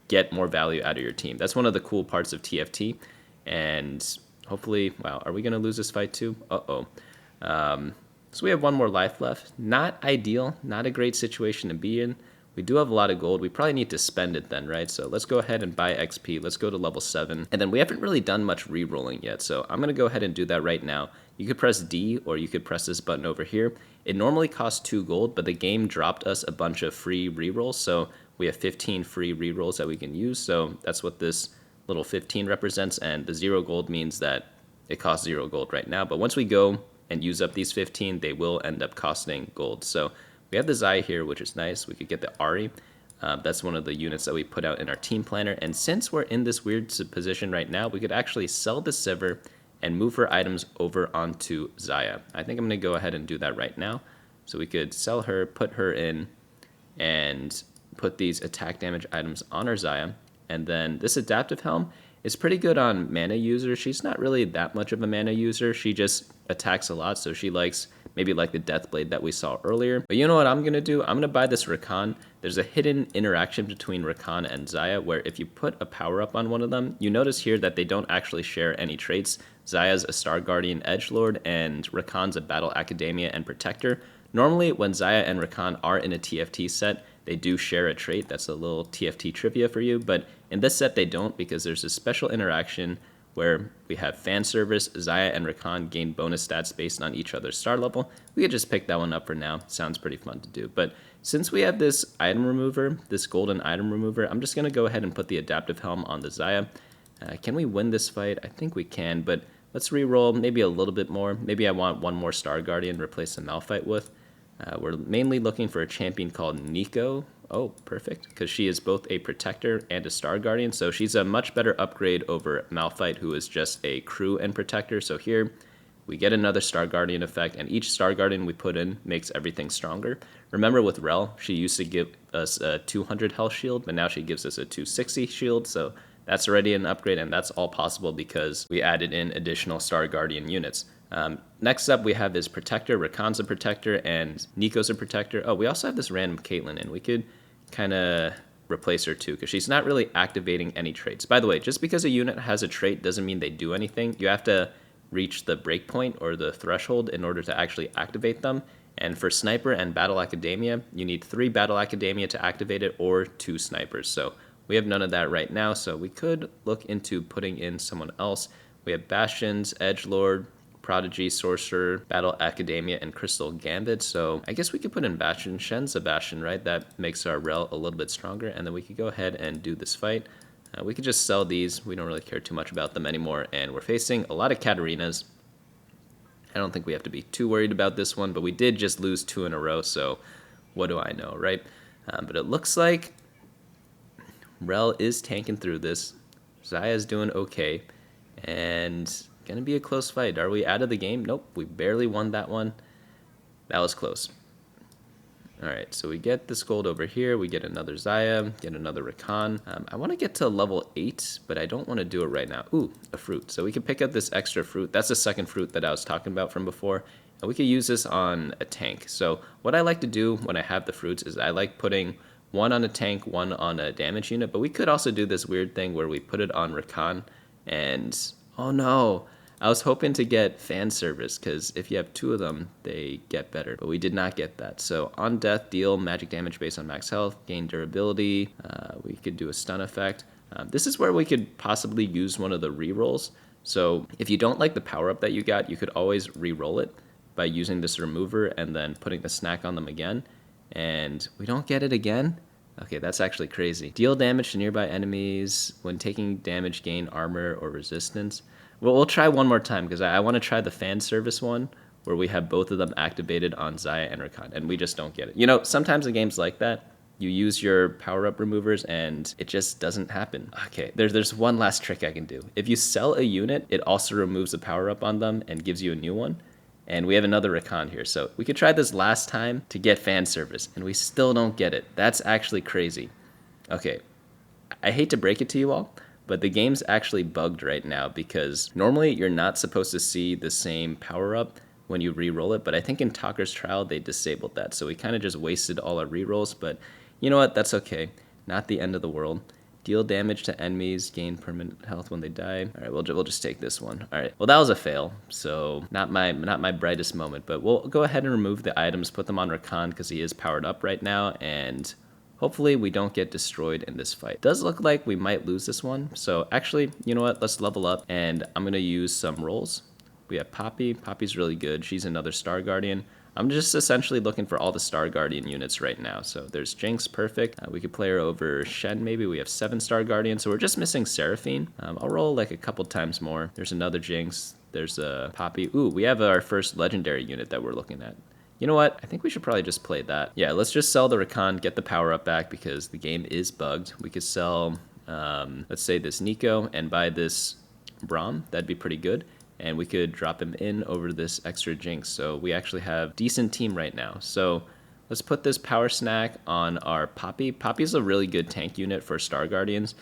get more value out of your team. That's one of the cool parts of TFT. And hopefully, wow, are we going to lose this fight too? Uh-oh. So we have 1 more life left. Not ideal, not a great situation to be in. We do have a lot of gold. We probably need to spend it then, right? So let's go ahead and buy XP. Let's go to level 7. And then we haven't really done much re-rolling yet. So I'm going to go ahead and do that right now. You could press D, or you could press this button over here. It normally costs 2 gold, but the game dropped us a bunch of free re-rolls. So we have 15 free re-rolls that we can use. So that's what this little 15 represents. And the 0 gold means that it costs 0 gold right now. But once we go and use up these 15, they will end up costing gold. So we have the Zaya here, which is nice. We could get the Ari. That's one of the units that we put out in our team planner. And since we're in this weird position right now, we could actually sell the Sivir and move her items over onto Zaya. I think I'm going to go ahead and do that right now. So we could sell her, put her in, and put these attack damage items on our Zaya. And then this Adaptive Helm is pretty good on mana users. She's not really that much of a mana user. She just attacks a lot, so she likes maybe like the Deathblade that we saw earlier. But you know what I'm going to do? I'm going to buy this Rakan. There's a hidden interaction between Rakan and Zaya where if you put a power-up on one of them, you notice here that they don't actually share any traits. Zaya's a Star Guardian Edgelord, and Rakan's a Battle Academia and Protector. Normally, when Zaya and Rakan are in a TFT set, they do share a trait. That's a little TFT trivia for you. But in this set, they don't, because there's a special interaction where we have fan service. Zaya and Rakan gain bonus stats based on each other's star level. We could just pick that one up for now. Sounds pretty fun to do. But since we have this item remover, this golden item remover, I'm just going to go ahead and put the Adaptive Helm on the Zaya. Can we win this fight? I think we can, but Let's re-roll maybe a little bit more. Maybe I want one more Star Guardian to replace the Malphite with. We're mainly looking for a champion called Nico. Oh, perfect, because she is both a protector and a Star Guardian, so she's a much better upgrade over Malphite, who is just a crew and protector. So here, we get another Star Guardian effect, and each Star Guardian we put in makes everything stronger. Remember with Rel, she used to give us a 200 health shield, but now she gives us a 260 shield, so that's already an upgrade, and that's all possible because we added in additional Star Guardian units. Next up, we have this Protector. Rakan's a Protector, and Nico's a Protector. Oh, we also have this random Caitlyn, and we could kind of replace her too, because she's not really activating any traits. By the way, just because a unit has a trait doesn't mean they do anything. You have to reach the breakpoint or the threshold in order to actually activate them. And for Sniper and Battle Academia, you need 3 Battle Academia to activate it or 2 Snipers. So we have none of that right now, so we could look into putting in someone else. We have Bastions, Edgelord, Prodigy, Sorcerer, Battle Academia, and Crystal Gambit. So I guess we could put in Bastion. Shen's a Bastion, right? That makes our Rel a little bit stronger, and then we could go ahead and do this fight. We could just sell these. We don't really care too much about them anymore, and we're facing a lot of Katarinas. I don't think we have to be too worried about this one, but we did just lose 2 in a row, so what do I know, right? But it looks like Rel is tanking through this. Zaya's doing okay, and gonna be a close fight. Are we out of the game? Nope, we barely won that one. That was close. All right, so we get this gold over here. We get another Zaya, get another Rakan. I want to get to level 8, but I don't want to do it right now. Ooh, a fruit. So we can pick up this extra fruit. That's the second fruit that I was talking about from before. And we could use this on a tank. So what I like to do when I have the fruits is I like putting one on a tank, one on a damage unit. But we could also do this weird thing where we put it on Rakan and... oh no! I was hoping to get fan service, because if you have 2 of them, they get better. But we did not get that. So on death, deal magic damage based on max health, gain durability. We could do a stun effect. This is where we could possibly use one of the rerolls. So if you don't like the power up that you got, you could always reroll it by using this remover and then putting the snack on them again. And we don't get it again? Okay, that's actually crazy. Deal damage to nearby enemies. When taking damage, gain armor or resistance. Well, we'll try one more time, because I want to try the fan service one, where we have both of them activated on Zaya and Rakan, and we just don't get it. You know, sometimes in games like that, you use your power-up removers, and it just doesn't happen. Okay, there's one last trick I can do. If you sell a unit, it also removes the power-up on them and gives you a new one. And we have another Rakan here, so we could try this last time to get fan service, and we still don't get it. That's actually crazy. Okay, I hate to break it to you all, but the game's actually bugged right now, because normally you're not supposed to see the same power-up when you re-roll it, but I think in Tocker's trial they disabled that, so we kind of just wasted all our re-rolls, but you know what, that's okay. Not the end of the world. Deal damage to enemies, gain permanent health when they die. All right, we'll just take this one. All right, well that was a fail, so not my brightest moment, but we'll go ahead and remove the items, put them on Rakan, because he is powered up right now, and hopefully we don't get destroyed in this fight. It does look like we might lose this one, so actually, you know what, let's level up, and I'm gonna use some rolls. We have Poppy. Poppy's really good. She's another Star Guardian. I'm just essentially looking for all the Star Guardian units right now. So there's Jinx, perfect. We could play her over Shen maybe. We have 7 Star Guardians, so we're just missing Seraphine. I'll roll like a couple times more. There's another Jinx. There's a Poppy. Ooh, we have our first legendary unit that we're looking at. You know what? I think we should probably just play that. Yeah, let's just sell the Rakan, get the power up back, because the game is bugged. We could sell, let's say this Nico, and buy this Braum. That'd be pretty good. And we could drop him in over this extra Jinx. So we actually have decent team right now. So let's put this power snack on our Poppy. Poppy's a really good tank unit for Star Guardians.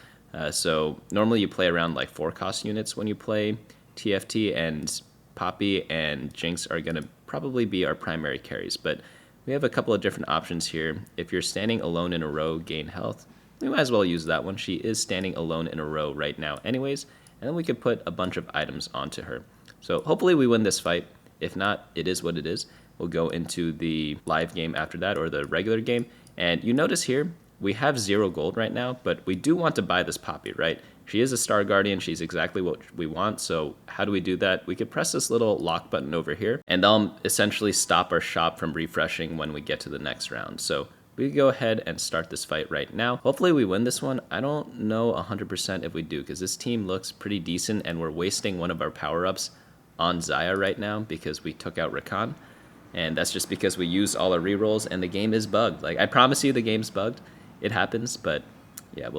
So normally you play around like 4 cost units when you play TFT, and Poppy and Jinx are gonna probably be our primary carries. But we have a couple of different options here. If you're standing alone in a row, gain health. We might as well use that one. She is standing alone in a row right now anyways. And then we could put a bunch of items onto her. So hopefully we win this fight. If not, it is what it is. We'll go into the live game after that, or the regular game. And you notice here, we have 0 gold right now, but we do want to buy this Poppy, right? She is a Star Guardian. She's exactly what we want. So how do we do that? We could press this little lock button over here, and that'll essentially stop our shop from refreshing when we get to the next round. So we could go ahead and start this fight right now. Hopefully we win this one. I don't know 100% if we do, because this team looks pretty decent, and we're wasting one of our power-ups on Xayah right now because we took out Rakan. And that's just because we used all our rerolls, and the game is bugged. Like, I promise you the game's bugged. It happens, but yeah,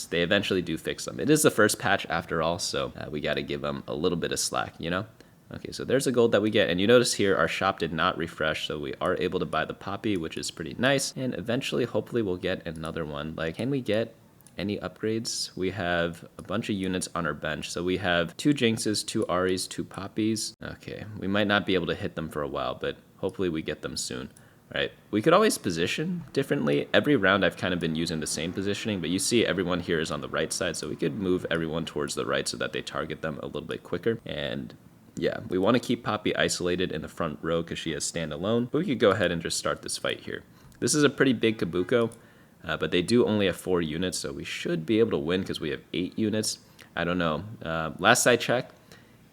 they eventually do fix them. It is the first patch after all, so we got to give them a little bit of slack, you know? Okay, so there's a gold that we get, and you notice here our shop did not refresh, so we are able to buy the poppy, which is pretty nice, and eventually, hopefully, we'll get another one. Like, can we get any upgrades? We have a bunch of units on our bench, so we have 2 Jinxes, 2 Aries, 2 Poppies. Okay, we might not be able to hit them for a while, but hopefully we get them soon. All right, we could always position differently. Every round I've kind of been using the same positioning, but you see everyone here is on the right side, so we could move everyone towards the right so that they target them a little bit quicker. And yeah, we want to keep Poppy isolated in the front row because she has standalone, but we could go ahead and just start this fight here. This is a pretty big Kabuko, but they do only have 4 units, so we should be able to win because we have 8 units. I don't know. Last I checked,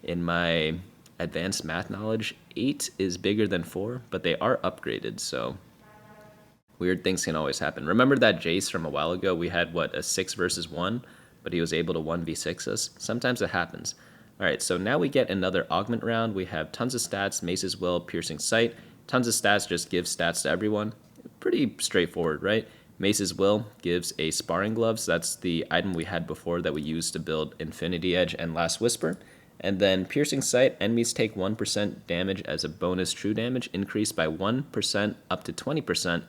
in my advanced math knowledge, 8 is bigger than 4, but they are upgraded, so weird things can always happen. Remember that Jace from a while ago? We had, what, a 6 versus 1, but he was able to 1v6 us? Sometimes it happens. All right, so now we get another augment round. We have tons of stats, Mace's Will, Piercing Sight. Tons of stats just give stats to everyone. Pretty straightforward, right? Mace's Will gives a Sparring Gloves. That's the item we had before that we used to build Infinity Edge and Last Whisper. And then Piercing Sight, enemies take 1% damage as a bonus true damage, increased by 1% up to 20%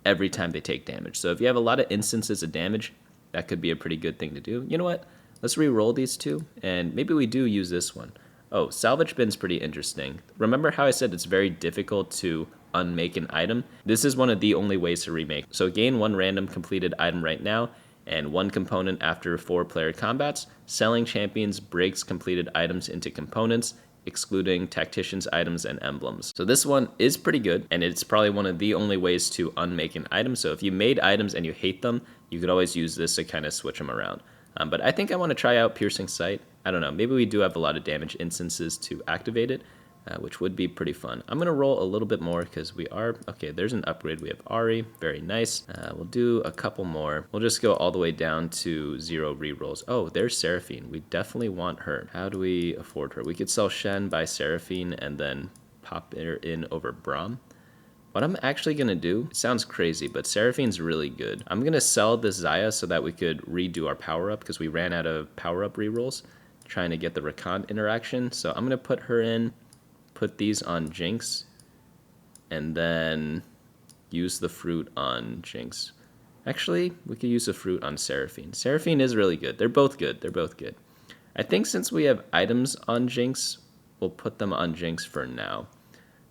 every time they take damage. So if you have a lot of instances of damage, that could be a pretty good thing to do. You know what? Let's re-roll these 2, and maybe we do use this one. Oh, Salvage Bin's pretty interesting. Remember how I said it's very difficult to unmake an item? This is one of the only ways to remake. So gain 1 random completed item right now, and 1 component after 4 player combats. Selling champions breaks completed items into components, excluding tacticians items and emblems. So this one is pretty good, and it's probably one of the only ways to unmake an item. So if you made items and you hate them, you could always use this to kind of switch them around. But I think I want to try out Piercing Sight. I don't know, maybe we do have a lot of damage instances to activate it, which would be pretty fun. I'm going to roll a little bit more because we are, okay, there's an upgrade. We have Ari, very nice. We'll do a couple more. We'll just go all the way down to 0 rerolls. Oh, there's Seraphine. We definitely want her. How do we afford her? We could sell Shen, buy Seraphine, and then pop her in over Braum. What I'm actually going to do, it sounds crazy, but Seraphine's really good. I'm going to sell this Xayah so that we could redo our power-up because we ran out of power-up rerolls trying to get the Rakan interaction. So I'm going to put her in, put these on Jinx, and then use the fruit on Jinx. Actually, we could use the fruit on Seraphine. Seraphine is really good. They're both good. They're both good. I think since we have items on Jinx, we'll put them on Jinx for now.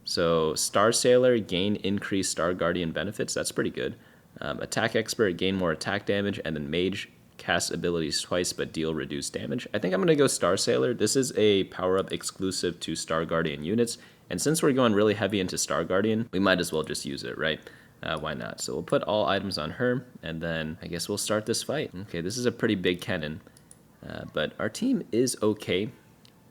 So Star Sailor, gain increased Star Guardian benefits. That's pretty good. Attack Expert, gain more attack damage. And then Mage, cast abilities twice but deal reduced damage. I think I'm going to go Star Sailor. This is a power-up exclusive to Star Guardian units. And since we're going really heavy into Star Guardian, we might as well just use it, right? Why not? So we'll put all items on her, and then I guess we'll start this fight. Okay, this is a pretty big cannon, but our team is okay.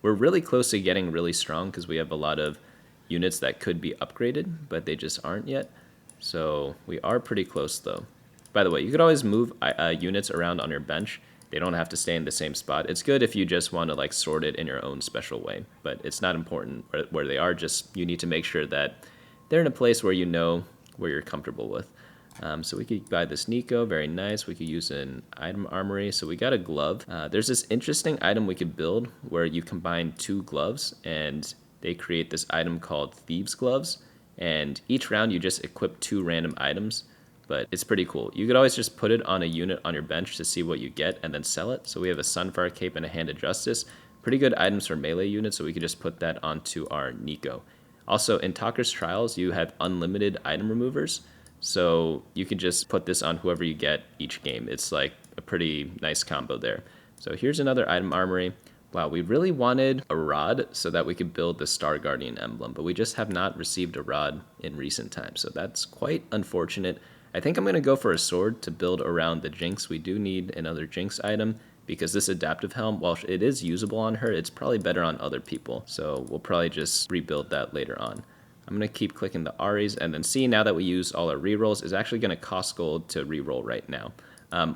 We're really close to getting really strong because we have a lot of units that could be upgraded, but they just aren't yet. So we are pretty close though. By the way, you could always move units around on your bench. They don't have to stay in the same spot. It's good if you just want to like sort it in your own special way, but it's not important where they are. Just you need to make sure that they're in a place where you know where you're comfortable with. So we could buy this Nico, very nice. We could use an item armory. So we got a glove. There's this interesting item we could build where you combine 2 gloves and they create this item called Thieves Gloves. And each round you just equip 2 random items, but it's pretty cool. You could always just put it on a unit on your bench to see what you get and then sell it. So we have a Sunfire Cape and a Hand of Justice. Pretty good items for melee units, so we could just put that onto our Nico. Also, in Tocker's Trials, you have unlimited item removers. So you can just put this on whoever you get each game. It's like a pretty nice combo there. So here's another item armory. Wow, we really wanted a rod so that we could build the Star Guardian emblem, but we just have not received a rod in recent times. So that's quite unfortunate. I think I'm going to go for a sword to build around the Jinx. We do need another Jinx item because this adaptive helm, while it is usable on her, it's probably better on other people. So we'll probably just rebuild that later on. I'm going to keep clicking the Aries, and then see now that we use all our rerolls is actually going to cost gold to reroll right now.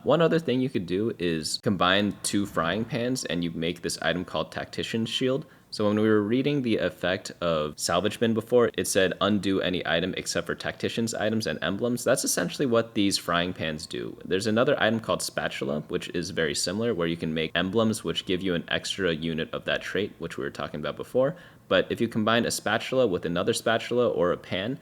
One other thing you could do is combine 2 frying pans and you make this item called Tactician's Shield. So when we were reading the effect of Salvage Bin before, it said undo any item except for Tactician's items and emblems. That's essentially what these frying pans do. There's another item called Spatula, which is very similar, where you can make emblems which give you an extra unit of that trait, which we were talking about before. But if you combine a spatula with another spatula or a pan,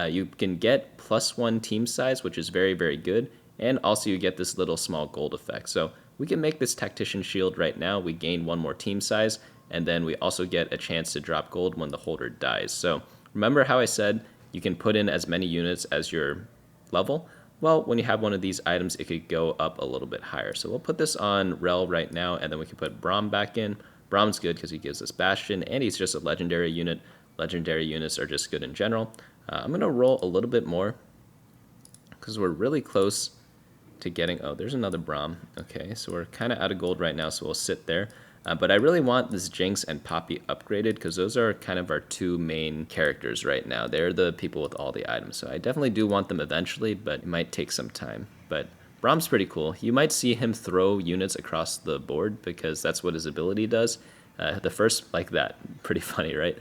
you can get +1 team size, which is very, very good. And also you get this little small gold effect. So we can make this Tactician Shield right now. We gain 1 more team size, and then we also get a chance to drop gold when the holder dies. So remember how I said you can put in as many units as your level? Well, when you have one of these items, it could go up a little bit higher. So we'll put this on Rel right now, and then we can put Braum back in. Braum's good because he gives us Bastion, and he's just a legendary unit. Legendary units are just good in general. I'm going to roll a little bit more because we're really close to getting... Oh, there's another Braum. Okay, so we're kind of out of gold right now, so we'll sit there. But I really want this Jinx and Poppy upgraded because those are kind of our 2 main characters right now. They're the people with all the items. So I definitely do want them eventually, but it might take some time. But Braum's pretty cool. You might see him throw units across the board because that's what his ability does. The first, like that, pretty funny, right?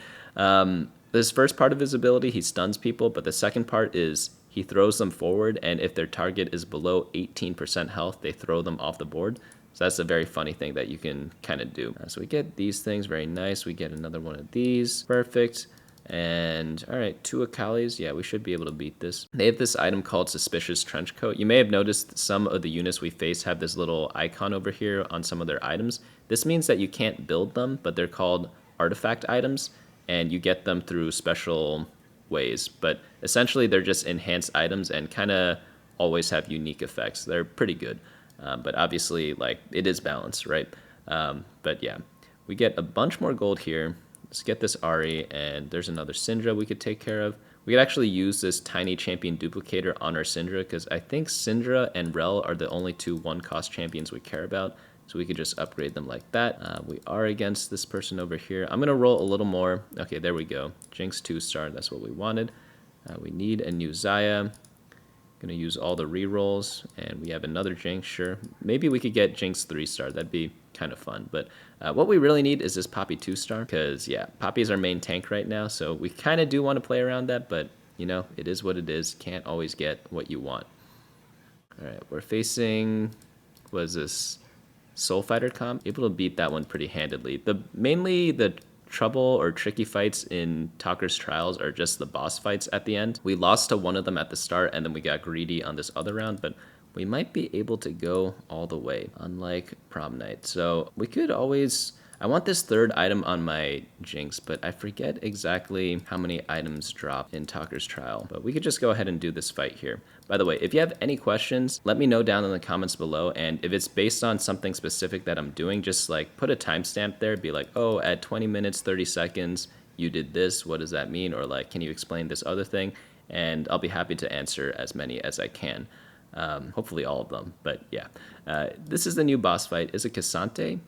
This first part of his ability, he stuns people, but the second part is he throws them forward, and if their target is below 18% health, they throw them off the board. So that's a very funny thing that you can kind of do. So we get these things, very nice. We get another one of these, perfect. And all right, 2 Akalis. Yeah, we should be able to beat this. They have this item called Suspicious Trenchcoat. You may have noticed some of the units we face have this little icon over here on some of their items. This means that you can't build them, but they're called artifact items, and you get them through special ways. But essentially, they're just enhanced items and kind of always have unique effects. They're pretty good. But obviously, like, it is balanced, right? But yeah, we get a bunch more gold here. Let's get this Ari, and there's another Syndra we could take care of. We could actually use this tiny champion duplicator on our Syndra, because I think Syndra and Rel are the only 2 1-cost champions we care about. So we could just upgrade them like that. We are against this person over here. I'm going to roll a little more. Okay, there we go. Jinx 2-star, that's what we wanted. We need a new Xayah. Going to use all the rerolls, and we have another Jinx, sure. Maybe we could get Jinx 3-star. That'd be kind of fun. But what we really need is this Poppy 2-star, because, yeah, Poppy is our main tank right now, so we kind of do want to play around that, but, you know, it is what it is. Can't always get what you want. All right, we're facing... What is this? Soul Fighter comp? Able to beat that one pretty handedly. Mainly the trouble or tricky fights in Tocker's Trials are just the boss fights at the end. We lost to one of them at the start, and then we got greedy on this other round, but we might be able to go all the way, unlike Prom Night. So we could always... I want this 3rd item on my Jinx, but I forget exactly how many items drop in Tocker's Trial. But we could just go ahead and do this fight here. By the way, if you have any questions, let me know down in the comments below, and if it's based on something specific that I'm doing, just like put a timestamp there, be like, oh, at 20 minutes, 30 seconds, you did this, what does that mean? Or like, can you explain this other thing? And I'll be happy to answer as many as I can. Hopefully all of them, but yeah. This is the new boss fight. Is it Cassante?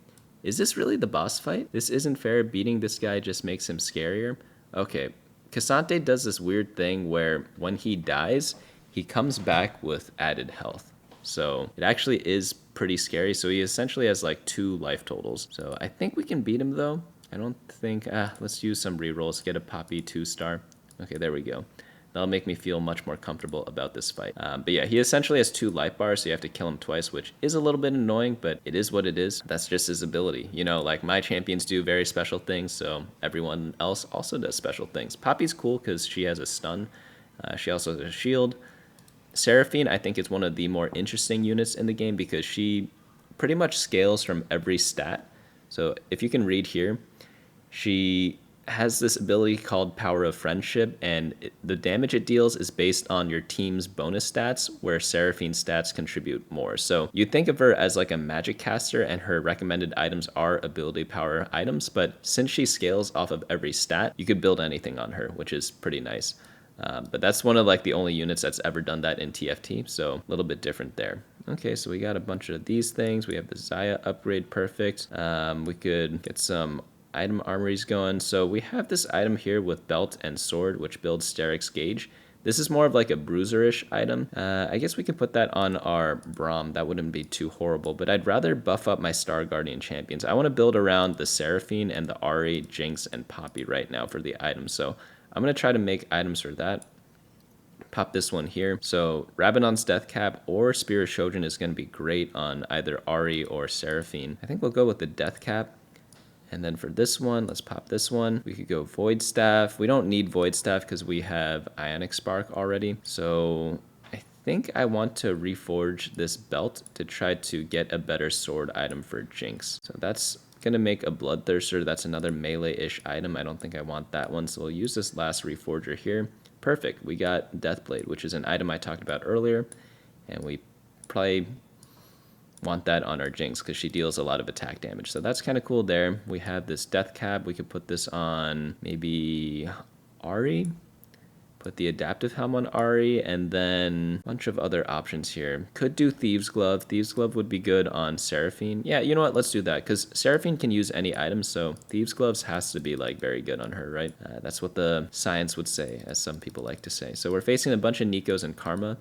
Is this really the boss fight? This isn't fair. Beating this guy just makes him scarier. Okay, Cassante does this weird thing where when he dies, he comes back with added health. So it actually is pretty scary. So he essentially has like 2 life totals. So I think we can beat him though. I don't think, let's use some rerolls, get a Poppy 2-star. Okay, there we go. That'll make me feel much more comfortable about this fight. But yeah, he essentially has 2 life bars, so you have to kill him twice, which is a little bit annoying, but it is what it is. That's just his ability. You know, like my champions do very special things, so everyone else also does special things. Poppy's cool because she has a stun. She also has a shield. Seraphine, I think, is one of the more interesting units in the game because she pretty much scales from every stat. So if you can read here, she has this ability called Power of Friendship, and the damage it deals is based on your team's bonus stats, where Seraphine's stats contribute more. So you think of her as like a magic caster, and her recommended items are ability power items, but since she scales off of every stat, you could build anything on her, which is pretty nice. But that's one of like the only units that's ever done that in TFT, so a little bit different there. Okay, so we got a bunch of these things. We have the Xayah upgrade, perfect. We could get some item armory's going. So we have this item here with belt and sword, which builds Sterix gauge. This is more of like a bruiser-ish item. I guess we could put that on our Braum. That wouldn't be too horrible, but I'd rather buff up my Star Guardian champions. I want to build around the Seraphine and the Ari, Jinx, and Poppy right now for the items. So I'm going to try to make items for that. Pop this one here. So Rabadon's Death Cap or Spear of Shojin is going to be great on either Ari or Seraphine. I think we'll go with the Death Cap. And then for this one, let's pop this one. We could go Void Staff. We don't need Void Staff because we have Ionic Spark already. So I think I want to reforge this belt to try to get a better sword item for Jinx. So that's gonna make a Bloodthirster. That's another melee-ish item. I don't think I want that one. So we'll use this last reforger here. Perfect. We got Deathblade, which is an item I talked about earlier. And we probably want that on our Jinx because she deals a lot of attack damage. So that's kind of cool there. We have this Death Cap. We could put this on maybe Ari. Put the Adaptive Helm on Ari, and then a bunch of other options here. Could do Thieves Glove. Thieves Glove would be good on Seraphine. Yeah, you know what? Let's do that because Seraphine can use any item, so Thieves Gloves has to be like very good on her, right? That's what the science would say, as some people like to say. So we're facing a bunch of Nikos and Karma.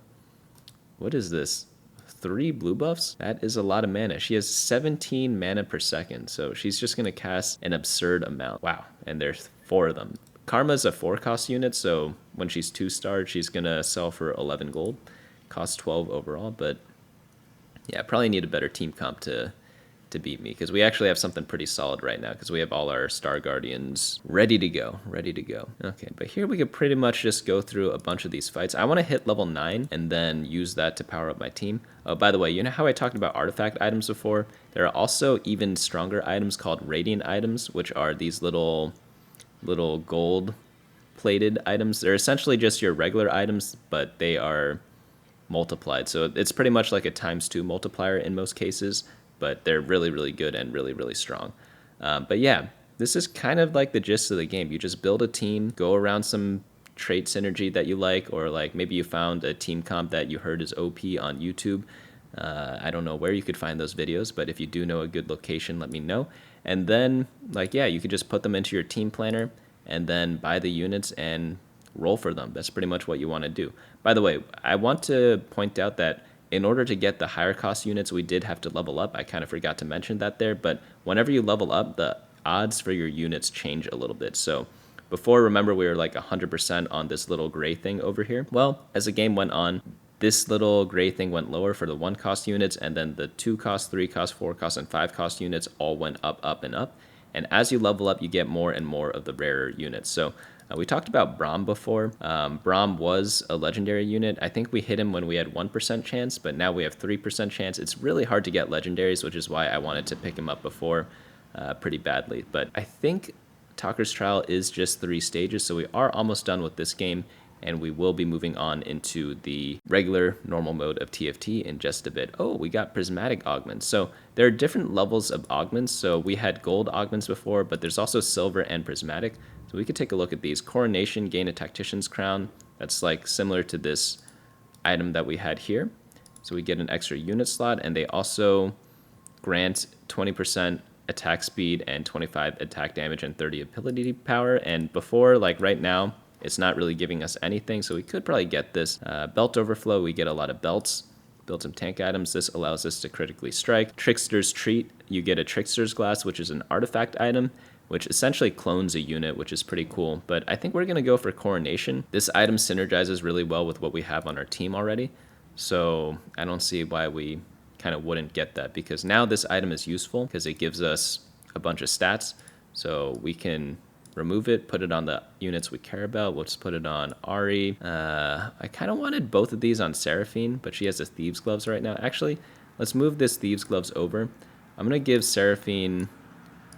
What is this? 3 blue buffs? That is a lot of mana. She has 17 mana per second, so she's just going to cast an absurd amount. Wow, and there's 4 of them. Karma's a 4-cost unit, so when she's 2-starred, she's going to sell for 11 gold. Costs 12 overall, but yeah, probably need a better team comp to beat me, because we actually have something pretty solid right now, because we have all our Star Guardians ready to go. Okay, but here we could pretty much just go through a bunch of these fights. I want to hit level 9 and then use that to power up my team. Oh, by the way, you know how I talked about artifact items before? There are also even stronger items called Radiant items, which are these little gold plated items. They're essentially just your regular items, but they are multiplied. So it's pretty much like a ×2 multiplier in most cases, but they're really, really good and really, really strong. But yeah, this is kind of like the gist of the game. You just build a team, go around some trait synergy that you like, or like maybe you found a team comp that you heard is OP on YouTube. I don't know where you could find those videos, but if you do know a good location, let me know. And then, like, yeah, you could just put them into your team planner and then buy the units and roll for them. That's pretty much what you want to do. By the way, I want to point out that in order to get the higher cost units, we did have to level up. I kind of forgot to mention that there, but whenever you level up, the odds for your units change a little bit. So before, remember, we were like 100% on this little gray thing over here. Well, as the game went on, this little gray thing went lower for the 1-cost units, and then the 2-cost, 3-cost, 4-cost, and 5-cost units all went up, up, and up. And as you level up, you get more and more of the rarer units. So we talked about Braum before. Braum was a legendary unit. I think we hit him when we had 1% chance, but now we have 3% chance. It's really hard to get legendaries, which is why I wanted to pick him up before pretty badly. But I think Tocker's Trial is just 3 stages, so we are almost done with this game, and we will be moving on into the regular normal mode of TFT in just a bit. Oh, we got prismatic augments. So there are different levels of augments. So we had gold augments before, but there's also silver and prismatic. So we could take a look at these. Coronation, gain a tactician's crown. That's like similar to this item that we had here. So we get an extra unit slot, and they also grant 20% attack speed and 25 attack damage and 30 ability power. And before, like right now, it's not really giving us anything, so we could probably get this. Belt overflow, we get a lot of belts. Build some tank items. This allows us to critically strike. Trickster's Treat, you get a Trickster's Glass, which is an artifact item, which essentially clones a unit, which is pretty cool. But I think we're going to go for Coronation. This item synergizes really well with what we have on our team already, so I don't see why we kind of wouldn't get that, because now this item is useful because it gives us a bunch of stats, so we can remove it, put it on the units we care about. Let's put it on Ari. I kind of wanted both of these on Seraphine, but she has the Thieves Gloves right now. Actually, let's move this Thieves Gloves over. I'm going to give Seraphine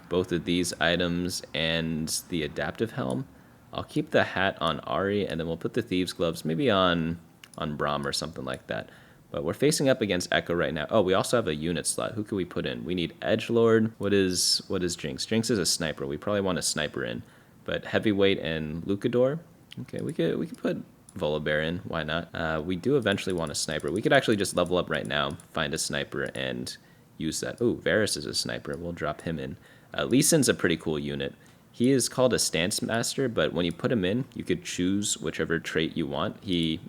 both of these items and the Adaptive Helm. I'll keep the hat on Ari, and then we'll put the Thieves Gloves maybe on Braum or something like that. But we're facing up against Echo right now. Oh, we also have a unit slot. Who can we put in? We need Edgelord. What is Jinx? Jinx is a sniper. We probably want a sniper in. But Heavyweight and Lucador. Okay, we could put Volibear in. Why not? We do eventually want a sniper. We could actually just level up right now, find a sniper, and use that. Oh, Varus is a sniper. We'll drop him in. Lee Sin's a pretty cool unit. He is called a stance master, but when you put him in, you could choose whichever trait you want.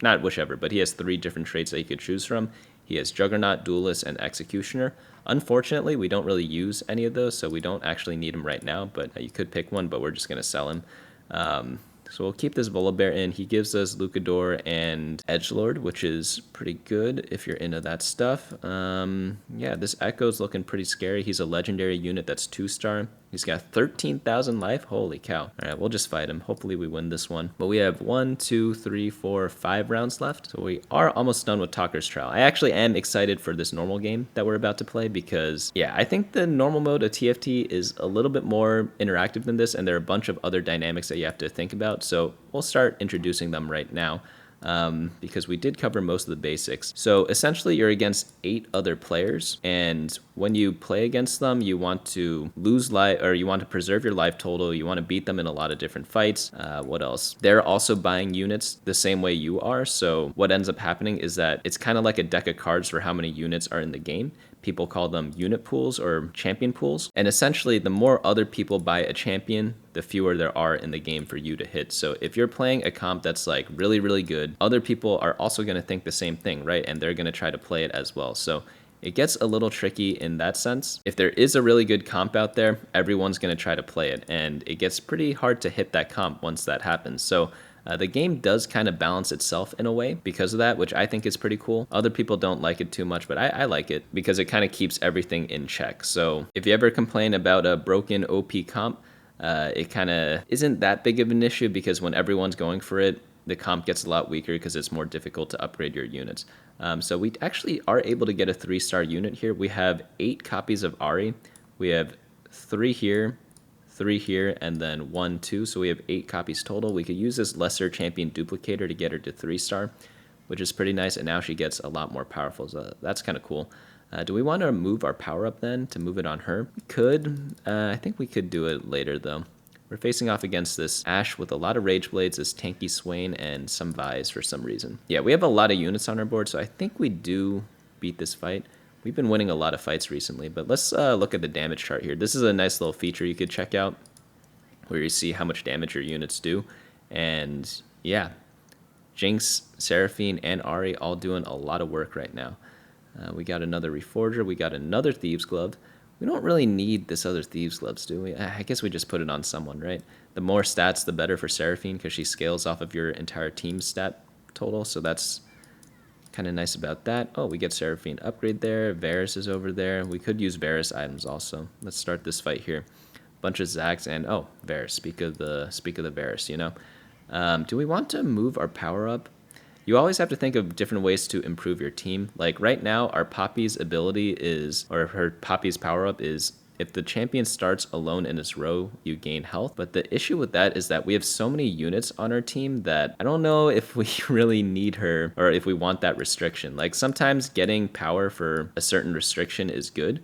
Not whichever, but he has 3 different traits that you could choose from. He has Juggernaut, Duelist, and Executioner. Unfortunately, we don't really use any of those, so we don't actually need him right now, but you could pick one, but we're just going to sell him. So we'll keep this Volibear in. He gives us Lucador and Edgelord, which is pretty good if you're into that stuff. Yeah, this Echo's looking pretty scary. He's a legendary unit that's 2-star. He's got 13,000 life. Holy cow. All right, we'll just fight him. Hopefully we win this one. But we have 1, 2, 3, 4, 5 rounds left. So we are almost done with Tocker's Trial. I actually am excited for this normal game that we're about to play because, yeah, I think the normal mode of TFT is a little bit more interactive than this, and there are a bunch of other dynamics that you have to think about. So we'll start introducing them right now. Because we did cover most of the basics. So essentially you're against 8 other players, and when you play against them, you want to lose life, or you want to preserve your life total. You want to beat them in a lot of different fights. What else? They're also buying units the same way you are. So what ends up happening is that it's kind of like a deck of cards for how many units are in the game. People call them unit pools or champion pools. And essentially, the more other people buy a champion, the fewer there are in the game for you to hit. So if you're playing a comp that's like really, really good, other people are also going to think the same thing, right? And they're going to try to play it as well. So it gets a little tricky in that sense. If there is a really good comp out there, everyone's going to try to play it. And it gets pretty hard to hit that comp once that happens. So the game does kind of balance itself in a way because of that, which I think is pretty cool. Other people don't like it too much, but I like it because it kind of keeps everything in check. So if you ever complain about a broken OP comp, it kind of isn't that big of an issue because when everyone's going for it, the comp gets a lot weaker because it's more difficult to upgrade your units. So we actually are able to get a 3-star unit here. We have 8 copies of Ari. We have 3 here, 3 here, and then 1, 2. So we have 8 copies total. We could use this lesser champion duplicator to get her to 3-star, which is pretty nice. And now she gets a lot more powerful. So that's kind of cool. Do we want to move our power up then to move it on her? We could. I think we could do it later though. We're facing off against this Ashe with a lot of Rage Blades, this tanky Swain, and some Vise for some reason. Yeah, we have a lot of units on our board, so I think we do beat this fight. We've been winning a lot of fights recently, but let's look at the damage chart here. This is a nice little feature you could check out where you see how much damage your units do. And yeah, Jinx, Seraphine, and Ari all doing a lot of work right now. We got another Reforger. We got another Thieves Glove. We don't really need this other Thieves Gloves, do we? I guess we just put it on someone, right? The more stats, the better for Seraphine because she scales off of your entire team's stat total, so that's kind of nice about that. Oh, we get Seraphine upgrade there. Varus is over there. We could use Varus items also. Let's start this fight here. Bunch of Zags and oh, Varus. Speak of the Varus, you know. Do we want to move our power up? You always have to think of different ways to improve your team. Like right now, our Poppy's ability is, or her Poppy's power up is, if the champion starts alone in this row, you gain health. But the issue with that is that we have so many units on our team that I don't know if we really need her or if we want that restriction. Like sometimes getting power for a certain restriction is good,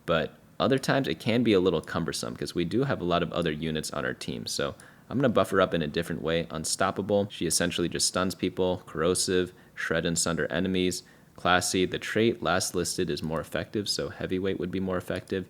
but other times it can be a little cumbersome because we do have a lot of other units on our team. So I'm going to buff her up in a different way. Unstoppable. She essentially just stuns people. Corrosive. Shred and sunder enemies. Classy. The trait last listed is more effective, so heavyweight would be more effective.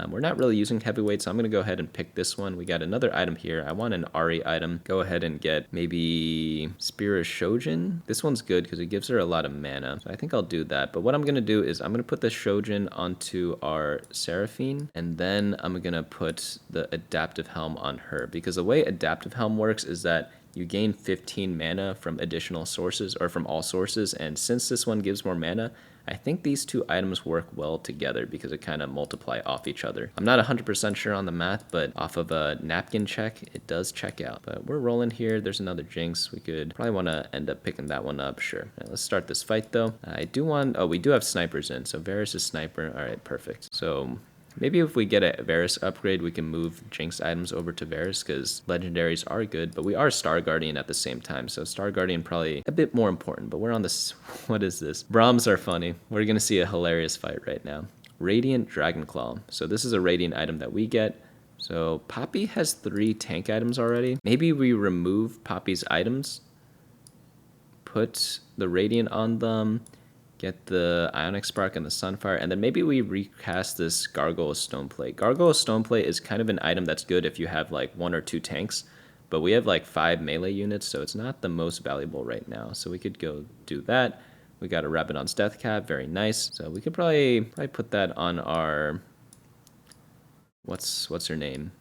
We're not really using heavyweight, so I'm going to go ahead and pick this one. We got another item here. I want an Ari item. Go ahead and get maybe Spear of Shojin. This one's good because it gives her a lot of mana, so I think I'll do that. But what I'm going to do is I'm going to put the Shojin onto our Seraphine, and then I'm going to put the Adaptive Helm on her. Because the way Adaptive Helm works is that you gain 15 mana from additional sources, or from all sources, and since this one gives more mana, I think these 2 items work well together because it kind of multiply off each other. I'm not 100% sure on the math, but off of a napkin check, it does check out. But we're rolling here. There's another Jinx. We could probably want to end up picking that one up. Sure. Right, let's start this fight though. We do have snipers in, so Varus is sniper. All right, perfect. So maybe if we get a Varus upgrade, we can move Jinx items over to Varus because legendaries are good, but we are Star Guardian at the same time. So Star Guardian probably a bit more important, but we're on this. What is this? Brahms are funny. We're going to see a hilarious fight right now. Radiant Dragonclaw. So this is a Radiant item that we get. So Poppy has 3 tank items already. Maybe we remove Poppy's items, put the Radiant on them, Get the Ionic Spark and the Sunfire, and then maybe we recast this Gargoyle Stoneplate. Gargoyle Stoneplate is kind of an item that's good if you have like 1 or 2 tanks, but we have like 5 melee units, so it's not the most valuable right now. So we could go do that. We got a Rabadon's Death Cap, very nice. So we could probably put that on our, what's her name?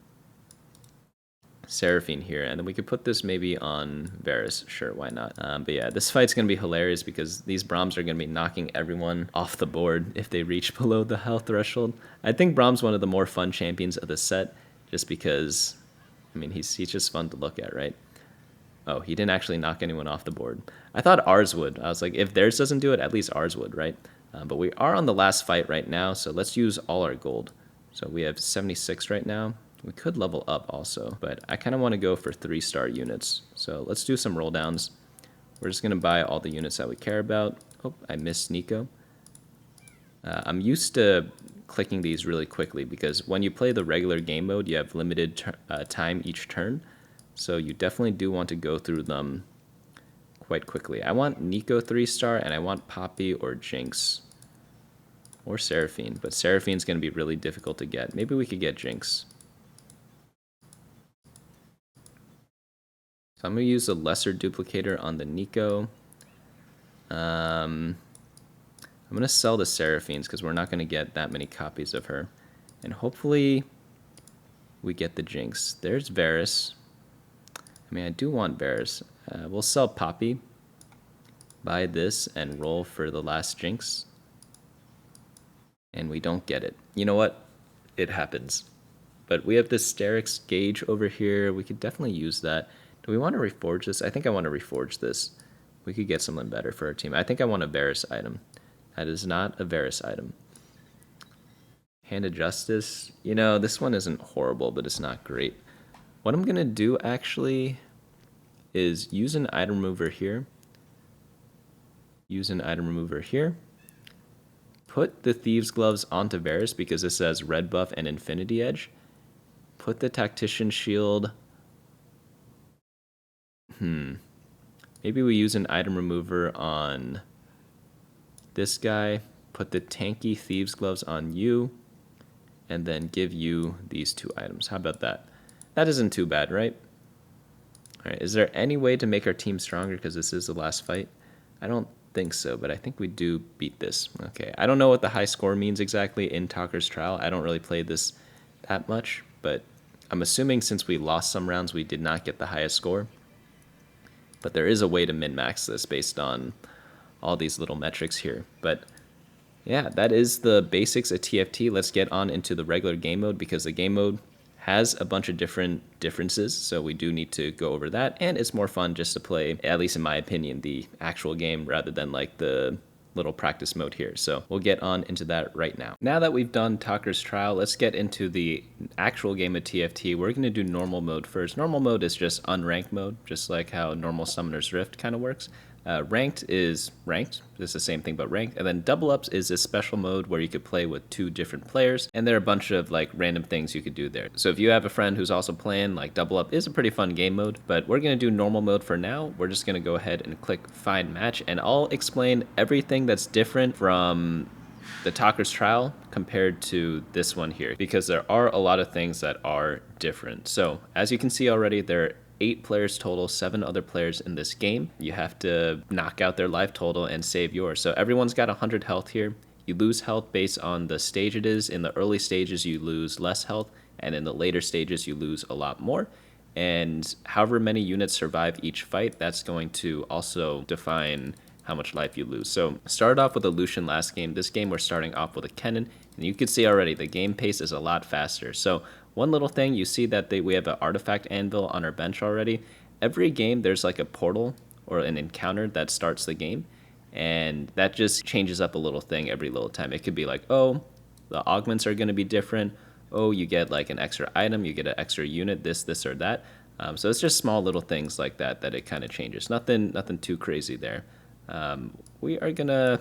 Seraphine here, and then we could put this maybe on Varus. Sure, why not? But yeah, this fight's gonna be hilarious because these Brahms are gonna be knocking everyone off the board if they reach below the health threshold. I think Brahms one of the more fun champions of the set, just because, I mean, he's just fun to look at, right? Oh, he didn't actually knock anyone off the board. I thought ours would. I was like, if theirs doesn't do it, at least ours would, right? But we are on the last fight right now, so let's use all our gold. So we have 76 right now. We could level up also, but I kind of want to go for 3-star units. So let's do some roll downs. We're just going to buy all the units that we care about. Oh, I missed Nico. I'm used to clicking these really quickly because when you play the regular game mode, you have limited time each turn. So you definitely do want to go through them quite quickly. I want Nico 3-star, and I want Poppy or Jinx. Or Seraphine, but Seraphine's going to be really difficult to get. Maybe we could get Jinx. So I'm going to use a lesser duplicator on the Nico. I'm going to sell the Seraphines because we're not going to get that many copies of her. And hopefully we get the Jinx. There's Varus. I mean, I do want Varus. We'll sell Poppy, buy this, and roll for the last Jinx. And we don't get it. You know what? It happens. But we have this Sterix gauge over here. We could definitely use that. Do we want to reforge this? I think I want to reforge this. We could get someone better for our team. I think I want a Varus item. That is not a Varus item. Hand of Justice. You know, this one isn't horrible, but it's not great. What I'm going to do, actually, is use an item remover here. Use an item remover here. Put the Thieves' Gloves onto Varus because this says Red Buff and Infinity Edge. Put the Tactician Shield. Maybe we use an item remover on this guy. Put the tanky Thieves' Gloves on you. And then give you these 2 items. How about that? That isn't too bad, right? All right, is there any way to make our team stronger because this is the last fight? I don't think so, but I think we do beat this. Okay, I don't know what the high score means exactly in Tocker's Trial. I don't really play this that much, but I'm assuming since we lost some rounds, we did not get the highest score. But there is a way to min-max this based on all these little metrics here. But yeah, that is the basics of TFT. Let's get on into the regular game mode because the game mode has a bunch of differences, so we do need to go over that, and it's more fun just to play, at least in my opinion, the actual game rather than like the little practice mode here. So we'll get on into that right now. Now that we've done Tocker's Trial, let's get into the actual game of TFT. We're going to do normal mode first. Normal mode is just unranked mode, just like how normal Summoner's Rift kind of works. Ranked is ranked, it's the same thing but ranked, and then double ups is a special mode where you could play with 2 different players, and there are a bunch of like random things you could do there. So if you have a friend who's also playing, like double up is a pretty fun game mode, but we're gonna do normal mode for now. We're just gonna go ahead and click find match, and I'll explain everything that's different from the Tocker's Trial compared to this one here, because there are a lot of things that are different. So as you can see already, there are 8 players total, 7 other players in this game. You have to knock out their life total and save yours. So everyone's got 100 health here. You lose health based on the stage it is. In the early stages, you lose less health, and in the later stages, you lose a lot more. And however many units survive each fight, that's going to also define how much life you lose. So started off with a Lucian last game. This game, we're starting off with a Kennen, and you can see already the game pace is a lot faster. So one little thing, you see that we have an artifact anvil on our bench already. Every game, there's like a portal or an encounter that starts the game, and that just changes up a little thing every little time. It could be like, oh, the augments are going to be different. Oh, you get like an extra item, you get an extra unit, this, or that. So it's just small little things like that it kind of changes. Nothing too crazy there. We are gonna,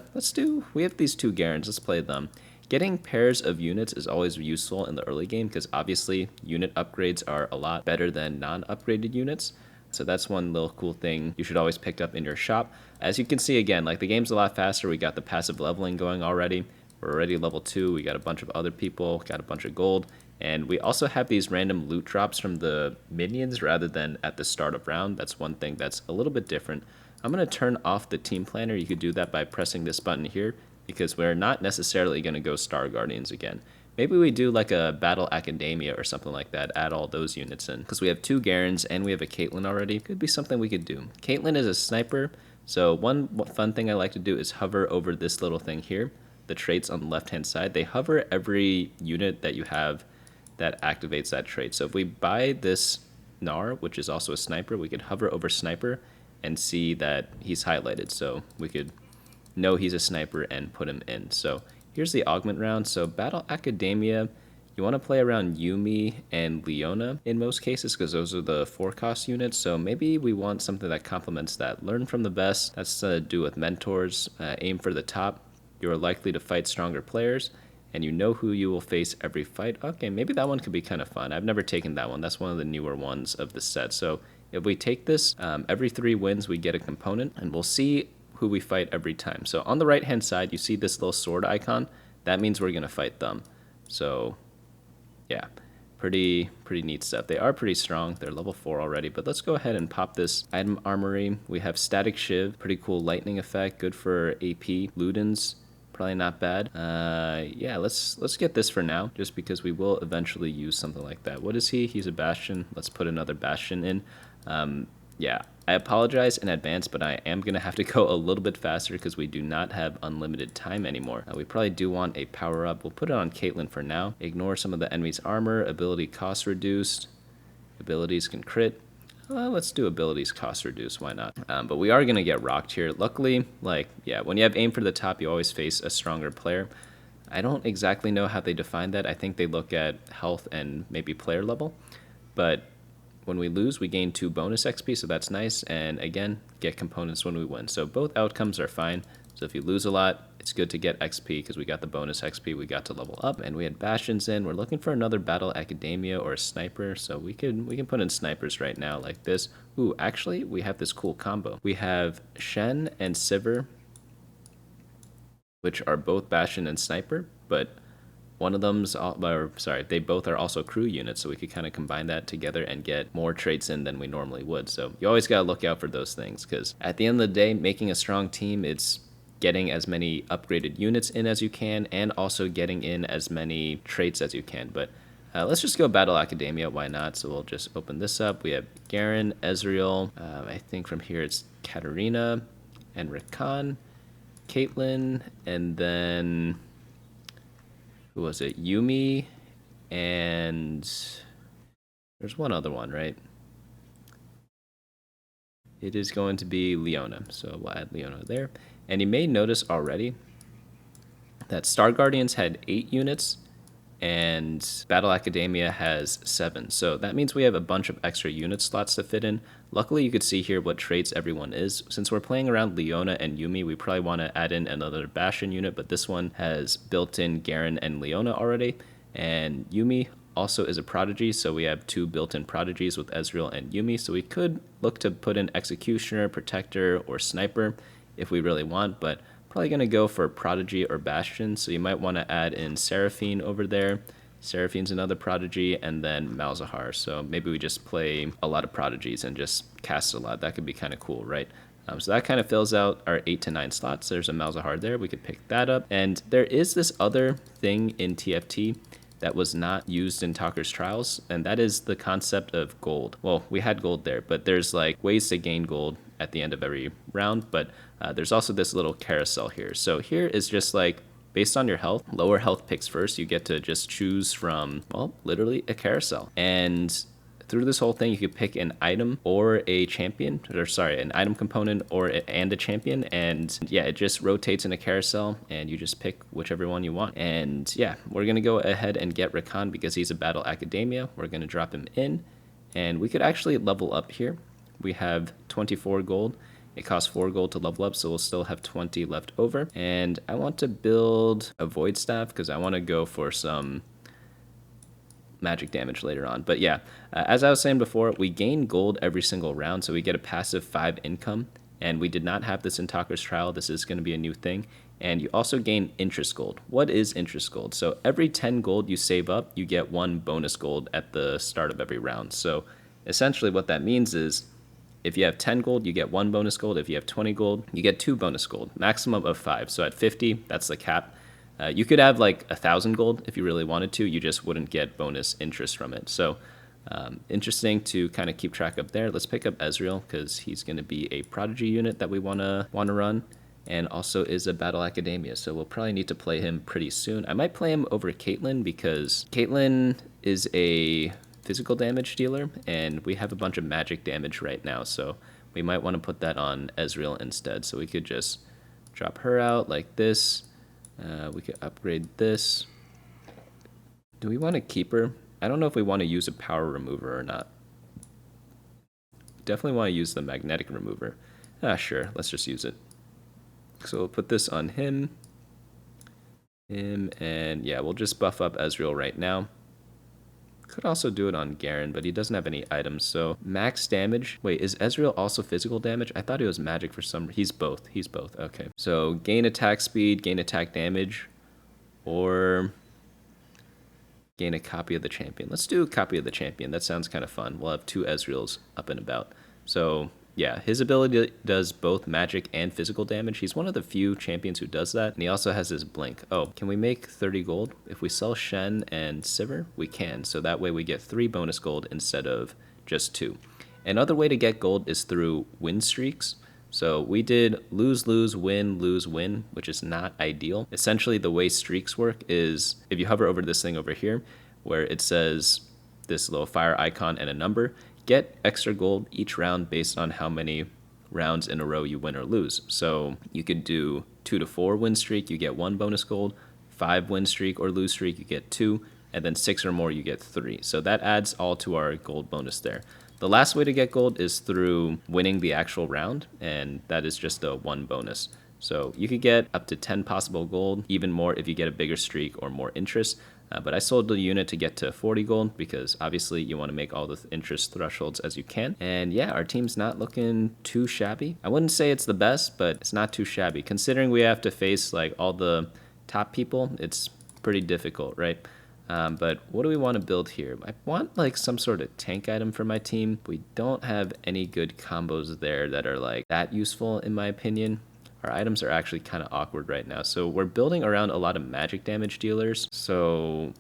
we have these 2 Garens, let's play them. Getting pairs of units is always useful in the early game because obviously unit upgrades are a lot better than non-upgraded units. So that's one little cool thing you should always pick up in your shop. As you can see, again, like the game's a lot faster. We got the passive leveling going already. We're already level 2. We got a bunch of other people, got a bunch of gold. And we also have these random loot drops from the minions rather than at the start of round. That's one thing that's a little bit different. I'm going to turn off the team planner. You could do that by pressing this button here, because we're not necessarily going to go Star Guardians again. Maybe we do like a Battle Academia or something like that, add all those units in. Because we have 2 Garens and we have a Caitlyn already. Could be something we could do. Caitlyn is a sniper, so one fun thing I like to do is hover over this little thing here. The traits on the left-hand side, they hover every unit that you have that activates that trait. So if we buy this Gnar, which is also a sniper, we could hover over sniper and see that he's highlighted. So we could know he's a sniper and put him in. So here's the augment round. So Battle Academia, you want to play around Yuumi and Leona in most cases because those are the 4-cost units. So maybe we want something that complements that. Learn from the best. That's to do with mentors. Aim for the top. You are likely to fight stronger players, and you know who you will face every fight. Okay, maybe that one could be kind of fun. I've never taken that one. That's one of the newer ones of the set. So if we take this, every 3 wins, we get a component, and we'll see who we fight every time. So on the right-hand side, you see this little sword icon. That means we're going to fight them. So yeah, pretty neat stuff. They are pretty strong. They're level 4 already, but let's go ahead and pop this item armory. We have Static Shiv, pretty cool lightning effect, good for AP. Ludens, probably not bad. Yeah, let's get this for now, just because we will eventually use something like that. What is he? He's a Bastion. Let's put another Bastion in. Yeah, I apologize in advance, but I am going to have to go a little bit faster because we do not have unlimited time anymore. We probably do want a power-up. We'll put it on Caitlyn for now. Ignore some of the enemy's armor. Ability cost reduced. Abilities can crit. Let's do abilities cost reduced, why not? But we are going to get rocked here. Luckily, like, yeah, when you have aim for the top, you always face a stronger player. I don't exactly know how they define that. I think they look at health and maybe player level. But when we lose, we gain 2 bonus XP, so that's nice. And again, get components when we win. So both outcomes are fine. So if you lose a lot, it's good to get XP because we got the bonus XP, we got to level up, and we had Bastions in. We're looking for another Battle Academia or a Sniper, so we can put in snipers right now like this. Ooh, actually, we have this cool combo. We have Shen and Sivir, which are both Bastion and Sniper, but one of them's, they both are also crew units, so we could kind of combine that together and get more traits in than we normally would. So you always got to look out for those things, because at the end of the day, making a strong team, it's getting as many upgraded units in as you can, and also getting in as many traits as you can. But let's just go Battle Academia, why not? So we'll just open this up. We have Garen, Ezreal, I think from here it's Katarina and Rakan, Caitlyn, and then who was it? Yuumi, and there's one other one, right? It is going to be Leona, so we'll add Leona there. And you may notice already that Star Guardians had 8 units and Battle Academia has 7. So that means we have a bunch of extra unit slots to fit in. Luckily, you could see here what traits everyone is. Since we're playing around Leona and Yuumi, we probably want to add in another Bastion unit, but this one has built-in Garen and Leona already. And Yuumi also is a Prodigy, so we have 2 built-in Prodigies with Ezreal and Yuumi. So we could look to put in Executioner, Protector, or Sniper if we really want, but probably going to go for Prodigy or Bastion, so you might want to add in Seraphine over there. Seraphine's another Prodigy, and then Malzahar, so maybe we just play a lot of Prodigies and just cast a lot. That could be kind of cool, right? So that kind of fills out our 8 to 9 slots. There's a Malzahar there. We could pick that up. And there is this other thing in TFT that was not used in Tocker's Trials, and that is the concept of gold. Well, we had gold there, but there's like ways to gain gold at the end of every round, but there's also this little carousel here. So here is just like, based on your health, lower health picks first, you get to just choose from, well, literally a carousel. And through this whole thing, you could pick an item or a champion, or sorry, an item component and a champion. And yeah, it just rotates in a carousel and you just pick whichever one you want. And yeah, we're going to go ahead and get Rakan because he's a Battle Academia. We're going to drop him in and we could actually level up here. We have 24 gold. It costs 4 gold to level up, so we'll still have 20 left over. And I want to build a Void Staff because I want to go for some magic damage later on. But yeah, as I was saying before, we gain gold every single round, so we get a passive 5 income, and we did not have this in Tocker's Trial. This is going to be a new thing. And you also gain interest gold. What is interest gold? So every 10 gold you save up, you get 1 bonus gold at the start of every round. So essentially what that means is if you have 10 gold, you get 1 bonus gold. If you have 20 gold, you get 2 bonus gold, maximum of 5. So at 50, that's the cap. You could have like 1,000 gold if you really wanted to. You just wouldn't get bonus interest from it. So interesting to kind of keep track of there. Let's pick up Ezreal because he's going to be a prodigy unit that we want to run, and also is a Battle Academia. So we'll probably need to play him pretty soon. I might play him over Caitlyn because Caitlyn is a physical damage dealer, and we have a bunch of magic damage right now. So we might want to put that on Ezreal instead. So we could just drop her out like this. We could upgrade this. Do we want to keep her? I don't know if we want to use a power remover or not. Definitely want to use the magnetic remover. Sure, let's just use it. So we'll put this on him, and yeah, we'll just buff up Ezreal right now. Could also do it on Garen, but he doesn't have any items, so max damage. Wait, is Ezreal also physical damage? I thought he was magic for some. He's both. Okay. So gain attack speed, gain attack damage, or gain a copy of the champion. Let's do a copy of the champion. That sounds kind of fun. We'll have 2 Ezreals up and about. So yeah, his ability does both magic and physical damage. He's one of the few champions who does that. And he also has his blink. Oh, can we make 30 gold? If we sell Shen and Sivir, we can. So that way we get 3 bonus gold instead of just 2. Another way to get gold is through win streaks. So we did lose, win, which is not ideal. Essentially, the way streaks work is if you hover over this thing over here, where it says this little fire icon and a number, get extra gold each round based on how many rounds in a row you win or lose. So you could do 2 to 4 win streak, you get 1 bonus gold, 5 win streak or lose streak, you get 2, and then 6 or more, you get 3. So that adds all to our gold bonus there. The last way to get gold is through winning the actual round, and that is just a 1 bonus. So you could get up to 10 possible gold, even more if you get a bigger streak or more interest. But I sold the unit to get to 40 gold because obviously you want to make all the interest thresholds as you can. And yeah, our team's not looking too shabby. I wouldn't say it's the best, but it's not too shabby. Considering we have to face like all the top people, it's pretty difficult, right? But what do we want to build here? I want like some sort of tank item for my team. We don't have any good combos there that are like that useful in my opinion. Our items are actually kind of awkward right now. So we're building around a lot of magic damage dealers. So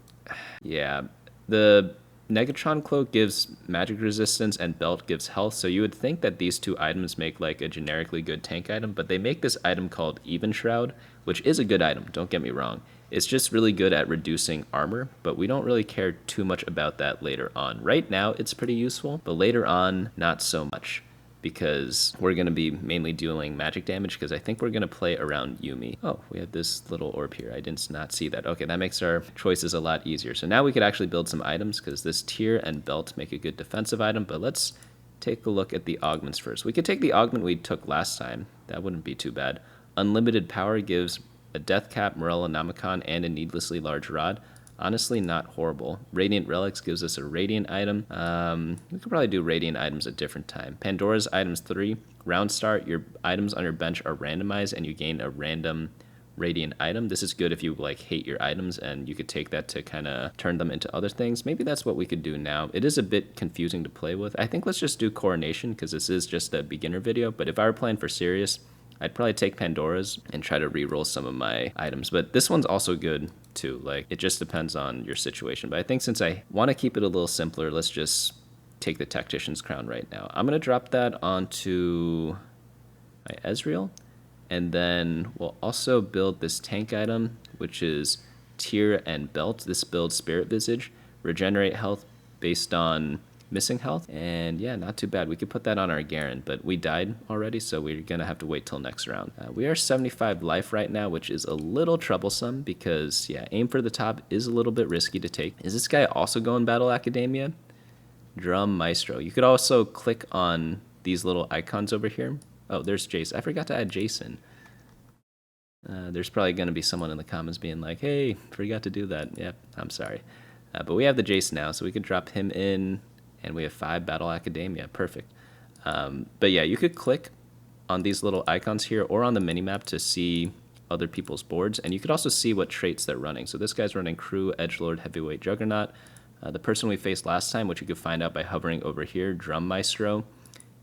yeah, the Negatron Cloak gives magic resistance and Belt gives health. So you would think that these 2 items make like a generically good tank item, but they make this item called Even Shroud, which is a good item, don't get me wrong. It's just really good at reducing armor, but we don't really care too much about that later on. Right now, it's pretty useful, but later on, not so much, because we're going to be mainly dealing magic damage, because I think we're going to play around Yuumi. Oh, we have this little orb here. I did not see that. Okay, that makes our choices a lot easier. So now we could actually build some items, because this tier and belt make a good defensive item, but let's take a look at the augments first. We could take the augment we took last time. That wouldn't be too bad. Unlimited power gives a death cap, Morella Namicon, and a needlessly large rod. Honestly, not horrible. Radiant Relics gives us a Radiant item. We could probably do Radiant items at a different time. Pandora's items 3. Round start, your items on your bench are randomized and you gain a random Radiant item. This is good if you like hate your items and you could take that to kind of turn them into other things. Maybe that's what we could do now. It is a bit confusing to play with. I think let's just do Coronation because this is just a beginner video, but if I were playing for serious, I'd probably take Pandora's and try to re-roll some of my items. But this one's also good too. Like, it just depends on your situation. But I think since I want to keep it a little simpler, let's just take the Tactician's Crown right now. I'm going to drop that onto my Ezreal. And then we'll also build this tank item, which is Tier and Belt. This builds Spirit Visage. Regenerate health based on missing health, and yeah, not too bad. We could put that on our Garen, but we died already, so we're gonna have to wait till next round. We are 75 life right now, which is a little troublesome because yeah, aim for the top is a little bit risky to take. Is this guy also going Battle Academia? Drum Maestro. You could also click on these little icons over here. Oh, there's Jason. I forgot to add Jason. There's probably gonna be someone in the comments being like, hey, forgot to do that. Yep, I'm sorry. But we have the Jace now, so we could drop him in, and we have 5 Battle Academia. Perfect. But yeah, you could click on these little icons here or on the minimap to see other people's boards, and you could also see what traits they're running. So this guy's running Crew, Edgelord, Heavyweight, Juggernaut. The person we faced last time, which you could find out by hovering over here, Drum Maestro,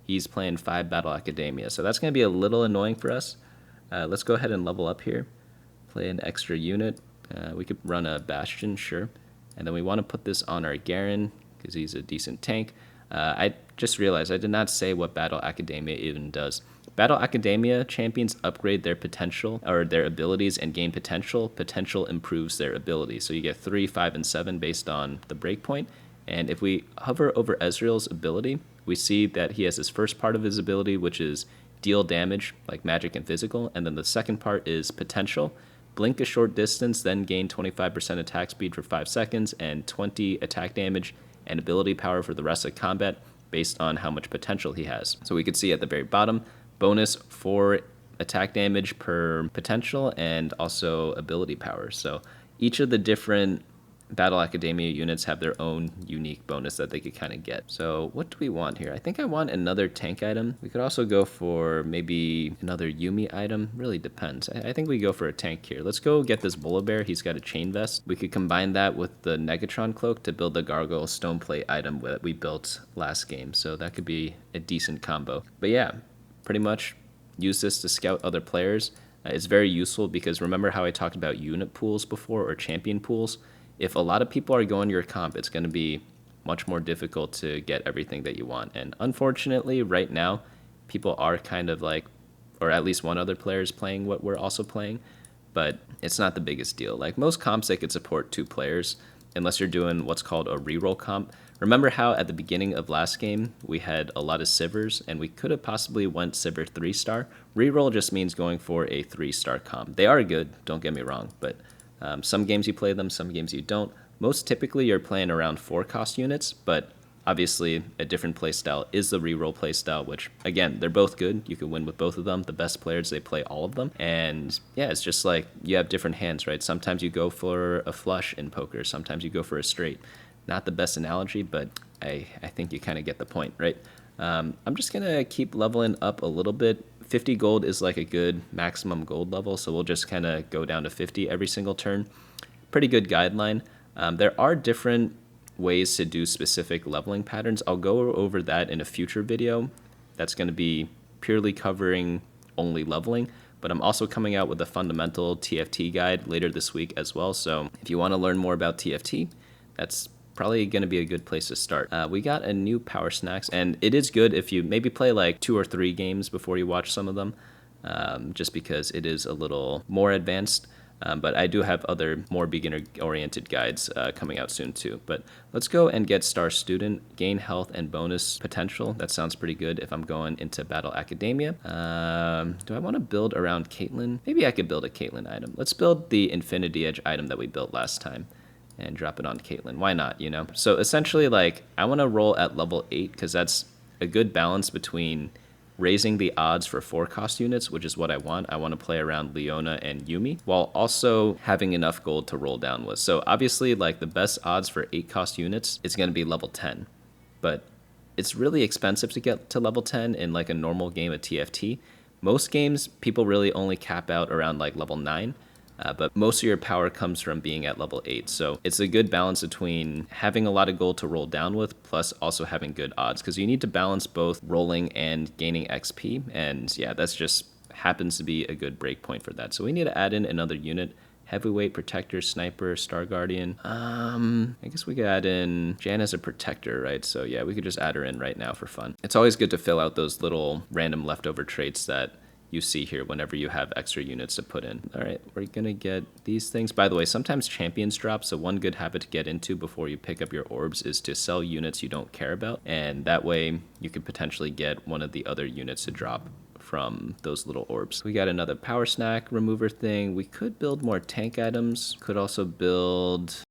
he's playing 5 Battle Academia. So that's going to be a little annoying for us. Let's go ahead and level up here. Play an extra unit. We could run a Bastion, sure. And then we want to put this on our Garen, because he's a decent tank. I just realized I did not say what Battle Academia even does. Battle Academia champions upgrade their potential, or their abilities, and gain potential. Potential improves their abilities. So you get 3, 5, and 7 based on the breakpoint. And if we hover over Ezreal's ability, we see that he has his first part of his ability, which is deal damage, like magic and physical. And then the second part is potential. Blink a short distance, then gain 25% attack speed for 5 seconds, and 20 attack damage and ability power for the rest of combat based on how much potential he has. So we could see at the very bottom, bonus 4 attack damage per potential and also ability power. So each of the different Battle Academia units have their own unique bonus that they could kind of get. So what do we want here? I think I want another tank item. We could also go for maybe another Yuumi item. Really depends. I think we go for a tank here. Let's go get this Bullabear. He's got a chain vest. We could combine that with the Negatron cloak to build the Gargoyle Stoneplate item that we built last game. So that could be a decent combo. But yeah, pretty much use this to scout other players. It's very useful because remember how I talked about unit pools before, or champion pools? If a lot of people are going your comp, it's going to be much more difficult to get everything that you want. And unfortunately, right now, people are kind of like, or at least one other player is playing what we're also playing, but it's not the biggest deal. Like most comps, they could support 2 players, unless you're doing what's called a reroll comp. Remember how at the beginning of last game, we had a lot of Sivers, and we could have possibly went Sivir 3-star. Reroll just means going for a 3-star comp. They are good, don't get me wrong, but some games you play them, some games you don't. Most typically you're playing around 4 cost units, but obviously a different playstyle is the reroll playstyle, which again, they're both good. You can win with both of them. The best players, they play all of them. And yeah, it's just like you have different hands, right? Sometimes you go for a flush in poker, sometimes you go for a straight. Not the best analogy, but I think you kind of get the point, right? I'm just going to keep leveling up a little bit. 50 gold is like a good maximum gold level, so we'll just kind of go down to 50 every single turn. Pretty good guideline. There are different ways to do specific leveling patterns. I'll go over that in a future video. That's going to be purely covering only leveling, but I'm also coming out with a fundamental TFT guide later this week as well. So if you want to learn more about TFT, that's probably going to be a good place to start. We got a new Power Snacks, and it is good if you maybe play like 2 or 3 games before you watch some of them, just because it is a little more advanced. But I do have other more beginner-oriented guides coming out soon too. But let's go and get Star Student, gain health and bonus potential. That sounds pretty good if I'm going into Battle Academia. Do I want to build around Caitlyn? Maybe I could build a Caitlyn item. Let's build the Infinity Edge item that we built last time and drop it on Caitlyn. Why not, you know? So essentially, like, I want to roll at level 8 because that's a good balance between raising the odds for 4 cost units, which is what I want. I want to play around Leona and Yuumi, while also having enough gold to roll down with. So obviously, like, the best odds for 8 cost units is going to be level 10. But it's really expensive to get to level 10 in, like, a normal game of TFT. Most games, people really only cap out around, like, level 9. But most of your power comes from being at level 8. So it's a good balance between having a lot of gold to roll down with, plus also having good odds, because you need to balance both rolling and gaining XP. And yeah, that's just happens to be a good breakpoint for that. So we need to add in another unit. Heavyweight, Protector, Sniper, Star Guardian. I guess we could add in Jan as a Protector, right? So yeah, we could just add her in right now for fun. It's always good to fill out those little random leftover traits that you see here whenever you have extra units to put in. All right, we're gonna get these things. By the way, sometimes champions drop, so one good habit to get into before you pick up your orbs is to sell units you don't care about, and that way you could potentially get one of the other units to drop from those little orbs. We got another power snack remover thing. We could build more tank items. Could also build,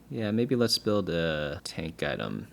yeah, maybe let's build a tank item.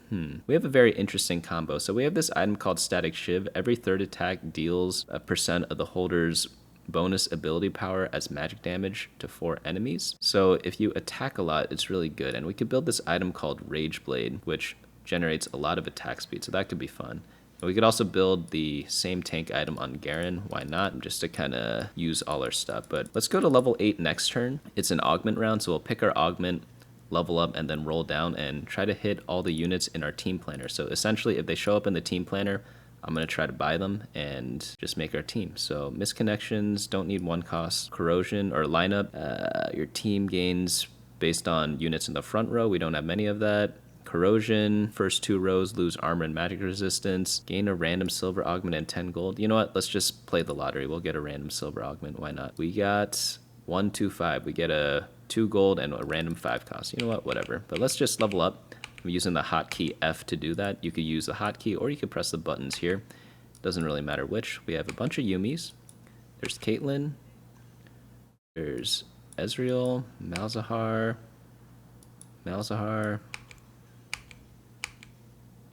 We have a very interesting combo. So we have this item called Static Shiv. Every third attack deals a % of the holder's bonus ability power as magic damage to 4 enemies. So if you attack a lot, it's really good. And we could build this item called Rage Blade, which generates a lot of attack speed, so that could be fun. And we could also build the same tank item on Garen, why not, just to kind of use all our stuff. But let's go to level 8 next turn. It's an augment round, so we'll pick our augment, level up, and then roll down and try to hit all the units in our team planner. So essentially, if they show up in the team planner, I'm going to try to buy them and just make our team. So misconnections don't need 1 cost. Corrosion or lineup, your team gains based on units in the front row. We don't have many of that. Corrosion, first 2 rows lose armor and magic resistance. Gain a random silver augment and 10 gold. You know what? Let's just play the lottery. We'll get a random silver augment. Why not? We got 1, 2, 5. We get a 2 gold and a random 5 cost. You know what? Whatever. But let's just level up. I'm using the hotkey F to do that. You could use the hotkey or you could press the buttons here. Doesn't really matter which. We have a bunch of Yumis. There's Caitlyn. There's Ezreal, Malzahar.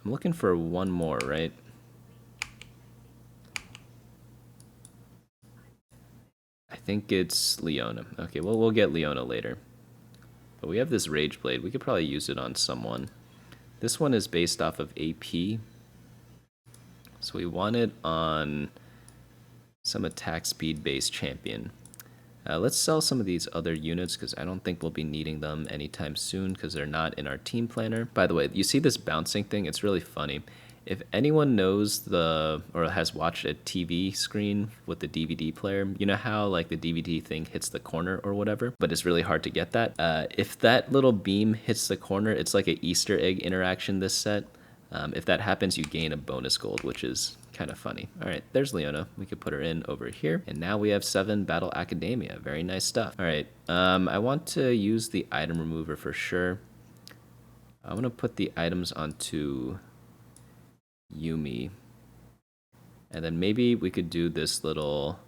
I'm looking for one more, right? I think it's Leona. Okay, well, we'll get Leona later. But we have this Rage Blade. We could probably use it on someone. This one is based off of AP. So we want it on some attack speed based champion. Let's sell some of these other units because I don't think we'll be needing them anytime soon because they're not in our team planner. By the way, you see this bouncing thing? It's really funny. If anyone knows or has watched a TV screen with the DVD player, you know how like the DVD thing hits the corner or whatever, but it's really hard to get that. If that little beam hits the corner, it's like an Easter egg interaction this set. If that happens, you gain a bonus gold, which is kind of funny. All right, there's Leona. We could put her in over here. And now we have 7 Battle Academia. Very nice stuff. All right, I want to use the item remover for sure. I want to put the items onto Yuumi. And then maybe we could do this little...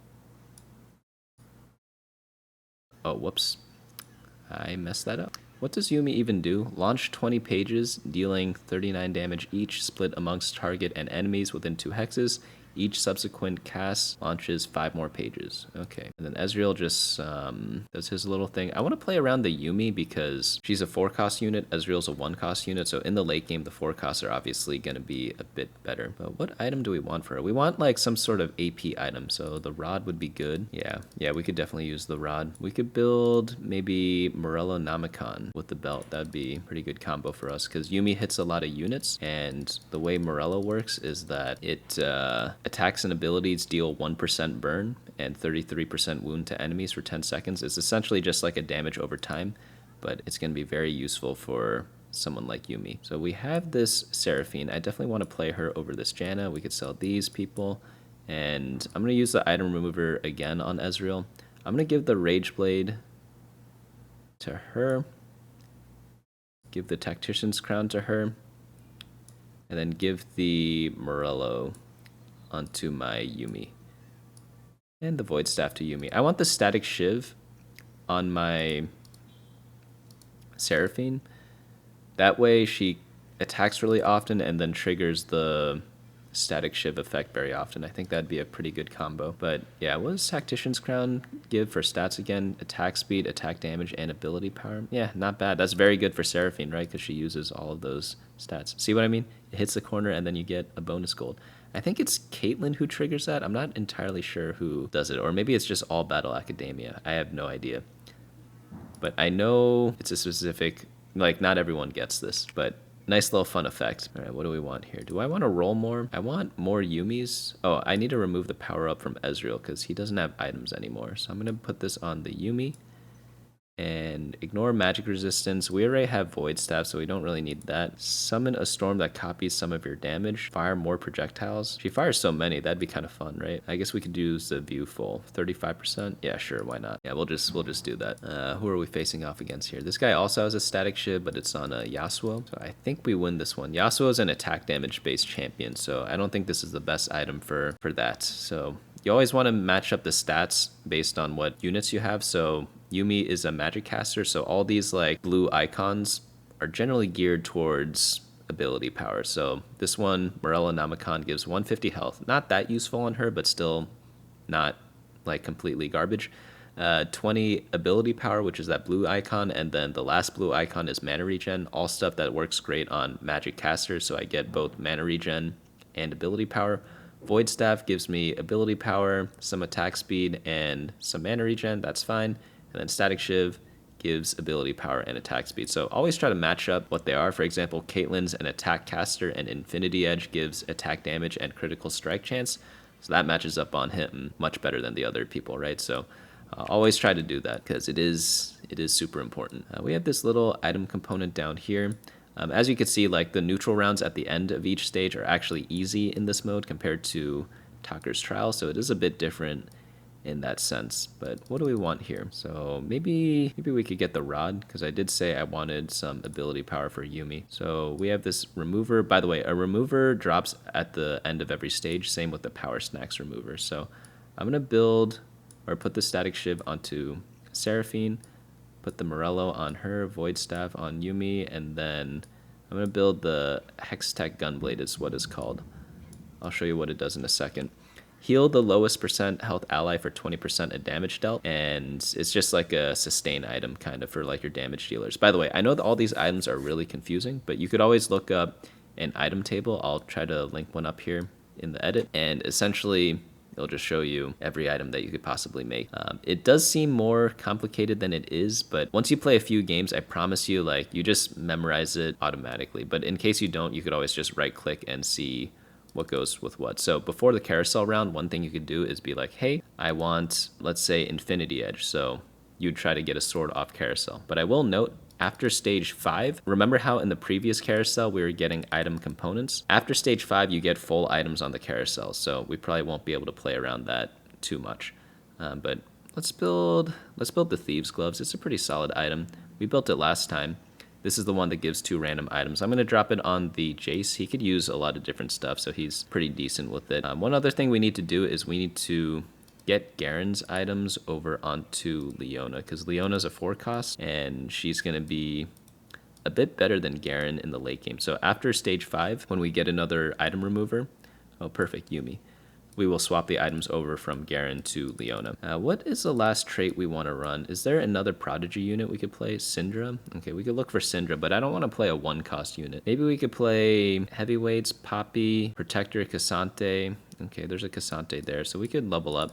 Oh, whoops. I messed that up. What does Yuumi even do? Launch 20 pages, dealing 39 damage each, split amongst target and enemies within 2 hexes. Each subsequent cast launches 5 more pages. Okay. And then Ezreal just does his little thing. I want to play around the Yuumi because she's a 4-cost unit. Ezreal's a 1-cost unit. So in the late game, the 4 costs are obviously going to be a bit better. But what item do we want for her? We want like some sort of AP item. So the rod would be good. Yeah, we could definitely use the rod. We could build maybe Morello Namicon with the belt. That'd be a pretty good combo for us because Yuumi hits a lot of units. And the way Morello works is that it... attacks and abilities deal 1% burn and 33% wound to enemies for 10 seconds. It's essentially just like a damage over time, but it's going to be very useful for someone like Yuumi. So we have this Seraphine. I definitely want to play her over this Janna. We could sell these people. And I'm going to use the item remover again on Ezreal. I'm going to give the Rage Blade to her. Give the Tactician's Crown to her. And then give the Morello onto my Yuumi. And the Void Staff to Yuumi. I want the Static Shiv on my Seraphine. That way she attacks really often and then triggers the Static Shiv effect very often. I think that'd be a pretty good combo. But yeah, what does Tactician's Crown give for stats again? Attack speed, attack damage, and ability power. Yeah, not bad. That's very good for Seraphine, right? Because she uses all of those stats. See what I mean? It hits the corner and then you get a bonus gold. I think it's Caitlyn who triggers that. I'm not entirely sure who does it. Or maybe it's just all Battle Academia. I have no idea. But I know it's a specific... Like, not everyone gets this. But nice little fun effect. All right, what do we want here? Do I want to roll more? I want more Yuumis. Oh, I need to remove the power-up from Ezreal because he doesn't have items anymore. So I'm going to put this on the Yuumi. And ignore magic resistance. We already have Void Staff, so we don't really need that. Summon a storm that copies some of your damage. Fire more projectiles. She fires so many, that'd be kind of fun, right? I guess we could use the view full. 35%? Yeah, sure, why not? Yeah, we'll just do that. Who are we facing off against here? This guy also has a static shiv, but it's on a Yasuo. So I think we win this one. Yasuo is an attack damage based champion, so I don't think this is the best item for that. So you always want to match up the stats based on what units you have. So Yuumi is a magic caster, so all these like blue icons are generally geared towards ability power. So this one, Morello Namicon, gives 150 health. Not that useful on her, but still not like completely garbage. 20 ability power, which is that blue icon, and then the last blue icon is mana regen, all stuff that works great on magic casters, so I get both mana regen and ability power. Void Staff gives me ability power, some attack speed, and some mana regen, that's fine. And then Static Shiv gives ability power and attack speed. So always try to match up what they are. For example, Caitlyn's an attack caster, and Infinity Edge gives attack damage and critical strike chance. So that matches up on him much better than the other people, right? So always try to do that because it is super important. We have this little item component down here. As you can see, like the neutral rounds at the end of each stage are actually easy in this mode compared to Tocker's Trial, so it is a bit different in that sense. But what do we want here? So maybe we could get the rod, because I did say I wanted some ability power for Yuumi. So we have this remover. By the way, a remover drops at the end of every stage, same with the power snacks remover. So I'm gonna build or put the Static Shiv onto Seraphine, put the Morello on her, Void Staff on Yuumi, and then I'm going to build the Hextech Gunblade is what it's called. I'll show you what it does in a second. Heal the lowest percent health ally for 20% of damage dealt, and it's just like a sustain item kind of for like your damage dealers. By the way, I know that all these items are really confusing, but you could always look up an item table. I'll try to link one up here in the edit, and essentially it'll just show you every item that you could possibly make. It does seem more complicated than it is, but once you play a few games, I promise you, like, you just memorize it automatically. But in case you don't, you could always just right click and see what goes with what. So before the carousel round, one thing you could do is be like, hey, I want, let's say, Infinity Edge. So you'd try to get a sword off carousel. But I will note, after stage 5, remember how in the previous carousel we were getting item components? After stage 5, you get full items on the carousel, so we probably won't be able to play around that too much. But let's build the Thieves' Gloves. It's a pretty solid item. We built it last time. This is the one that gives 2 random items. I'm going to drop it on the Jace. He could use a lot of different stuff, so he's pretty decent with it. One other thing we need to do is we need to get Garen's items over onto Leona, because Leona's a 4 cost, and she's going to be a bit better than Garen in the late game. So after stage 5, when we get another item remover, oh perfect, Yuumi, we will swap the items over from Garen to Leona. What is the last trait we want to run? Is there another Prodigy unit we could play? Syndra? Okay, we could look for Syndra, but I don't want to play a 1-cost unit. Maybe we could play Heavyweights, Poppy, Protector, Cassante. Okay, there's a Cassante there, so we could level up.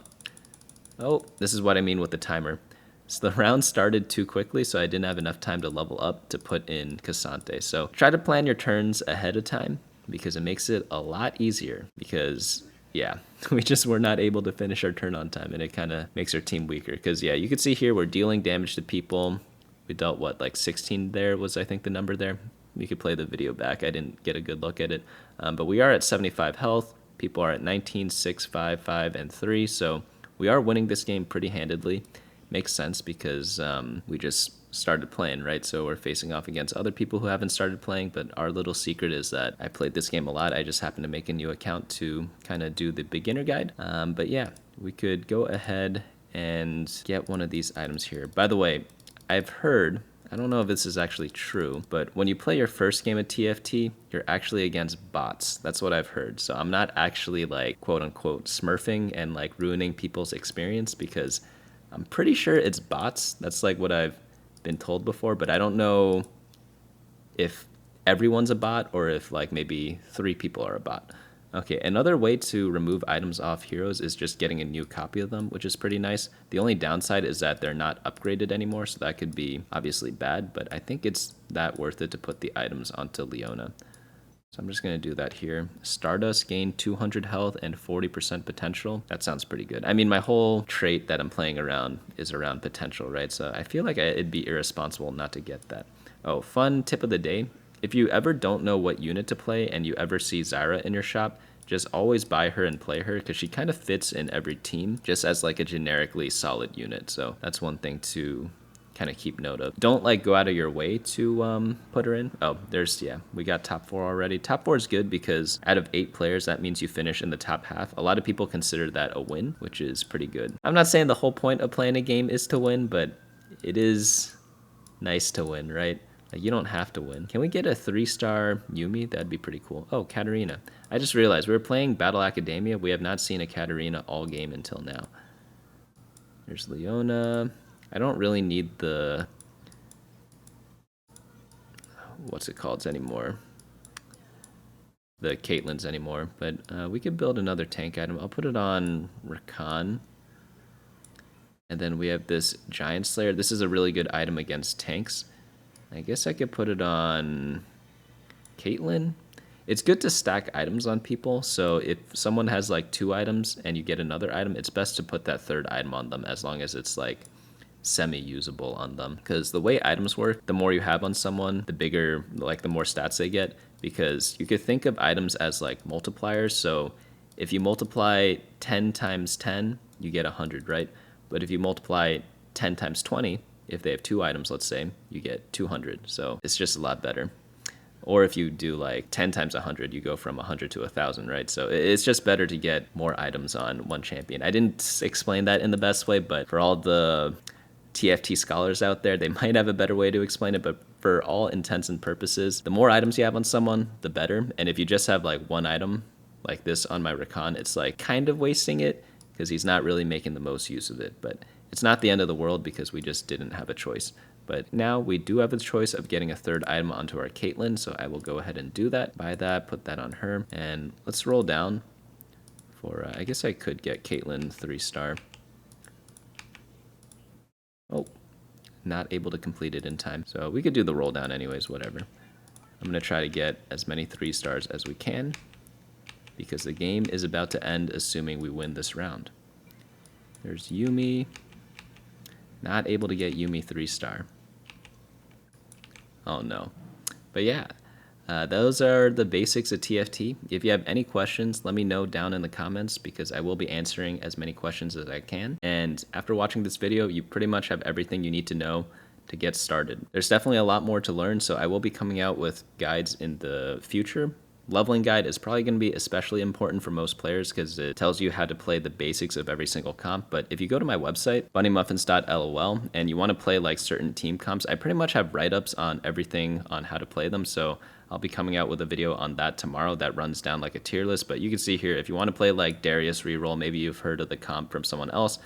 Oh, this is what I mean with the timer. So the round started too quickly, so I didn't have enough time to level up to put in Cassante. So try to plan your turns ahead of time, because it makes it a lot easier. Because, yeah, we just were not able to finish our turn on time, and it kind of makes our team weaker. Because, yeah, you can see here we're dealing damage to people. We dealt, what, like 16 there was, I think, the number there. You could play the video back. I didn't get a good look at it. But we are at 75 health. People are at 19, 6, 5, 5, and 3. So we are winning this game pretty handedly. Makes sense because we just started playing, right? So we're facing off against other people who haven't started playing, but our little secret is that I played this game a lot. I just happened to make a new account to kind of do the beginner guide. But yeah, we could go ahead and get one of these items here. By the way, I've heard, I don't know if this is actually true, but when you play your first game of TFT, you're actually against bots. That's what I've heard. So I'm not actually like quote unquote smurfing and like ruining people's experience, because I'm pretty sure it's bots. That's like what I've been told before, but I don't know if everyone's a bot or if like maybe 3 people are a bot. Okay, another way to remove items off heroes is just getting a new copy of them, which is pretty nice. The only downside is that they're not upgraded anymore, so that could be obviously bad, but I think it's that worth it to put the items onto Leona. So I'm just going to do that here. Stardust, gain 200 health and 40% potential. That sounds pretty good. I mean, my whole trait that I'm playing around is around potential, right? So I feel like it'd be irresponsible not to get that. Oh, fun tip of the day. If you ever don't know what unit to play and you ever see Zyra in your shop, just always buy her and play her, because she kind of fits in every team just as like a generically solid unit. So that's one thing to kind of keep note of. Don't like go out of your way to put her in. Oh, yeah, we got top 4 already. Top 4 is good because out of 8 players, that means you finish in the top half. A lot of people consider that a win, which is pretty good. I'm not saying the whole point of playing a game is to win, but it is nice to win, right? Like, you don't have to win. Can we get a 3-star Yuumi? That'd be pretty cool. Oh, Katarina. I just realized we were playing Battle Academia. We have not seen a Katarina all game until now. There's Leona. I don't really need the, what's it called anymore? The Caitlyn's anymore, but we could build another tank item. I'll put it on Rakan. And then we have this Giant Slayer. This is a really good item against tanks. I guess I could put it on Caitlyn. It's good to stack items on people, so if someone has like 2 items and you get another item, it's best to put that 3rd item on them as long as it's like semi-usable on them. Because the way items work, the more you have on someone, the bigger, like the more stats they get. Because you could think of items as like multipliers, so if you multiply 10 times 10, you get 100, right? But if you multiply 10 times 20, if they have 2 items, let's say, you get 200. So it's just a lot better. Or if you do like 10 times 100, you go from 100 to 1,000, right? So it's just better to get more items on one champion. I didn't explain that in the best way, but for all the TFT scholars out there, they might have a better way to explain it, but for all intents and purposes, the more items you have on someone, the better. And if you just have like 1 item like this on my Rakan, it's like kind of wasting it because he's not really making the most use of it. But it's not the end of the world because we just didn't have a choice. But now we do have a choice of getting a 3rd item onto our Caitlyn, so I will go ahead and do that. Buy that, put that on her, and let's roll down for, I guess I could get Caitlyn 3-star. Oh, not able to complete it in time. So we could do the roll down anyways, whatever. I'm going to try to get as many 3-stars as we can because the game is about to end assuming we win this round. There's Yuumi. Not able to get Yuumi 3-star. Oh no. But yeah, those are the basics of TFT. If you have any questions, let me know down in the comments because I will be answering as many questions as I can. And after watching this video, you pretty much have everything you need to know to get started. There's definitely a lot more to learn, so I will be coming out with guides in the future. Leveling guide is probably going to be especially important for most players because it tells you how to play the basics of every single comp. But if you go to my website, bunnymuffins.lol, and you want to play like certain team comps, I pretty much have write-ups on everything on how to play them. So I'll be coming out with a video on that tomorrow that runs down like a tier list. But you can see here, if you want to play like Darius reroll, maybe you've heard of the comp from someone else,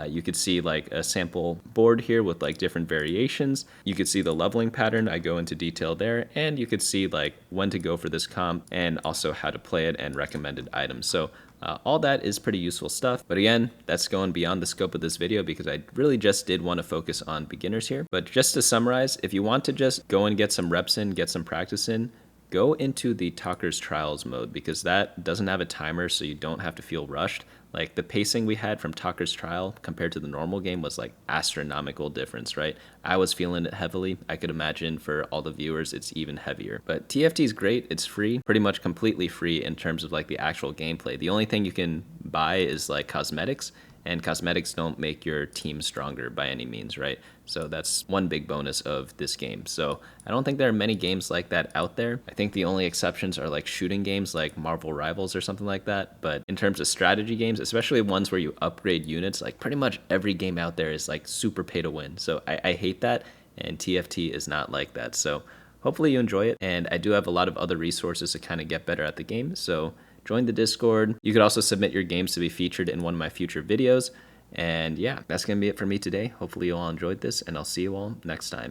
you could see like a sample board here with like different variations. You could see the leveling pattern. I go into detail there, and you could see like when to go for this comp and also how to play it and recommended items. So all that is pretty useful stuff. But again, that's going beyond the scope of this video because I really just did want to focus on beginners here. But just to summarize, if you want to just go and get some reps in, get some practice in, go into the Tocker's Trials mode because that doesn't have a timer, so you don't have to feel rushed. Like the pacing we had from Tocker's Trial compared to the normal game was like astronomical difference, right? I was feeling it heavily. I could imagine for all the viewers, it's even heavier. But TFT is great. It's free, pretty much completely free in terms of like the actual gameplay. The only thing you can buy is like cosmetics, and cosmetics don't make your team stronger by any means, right? So that's one big bonus of this game. So I don't think there are many games like that out there. I think the only exceptions are like shooting games like Marvel Rivals or something like that. But in terms of strategy games, especially ones where you upgrade units, like pretty much every game out there is like super pay to win. So I hate that, and TFT is not like that. So hopefully you enjoy it, and I do have a lot of other resources to kind of get better at the game. So join the Discord. You could also submit your games to be featured in one of my future videos. And yeah, that's going to be it for me today. Hopefully you all enjoyed this, and I'll see you all next time.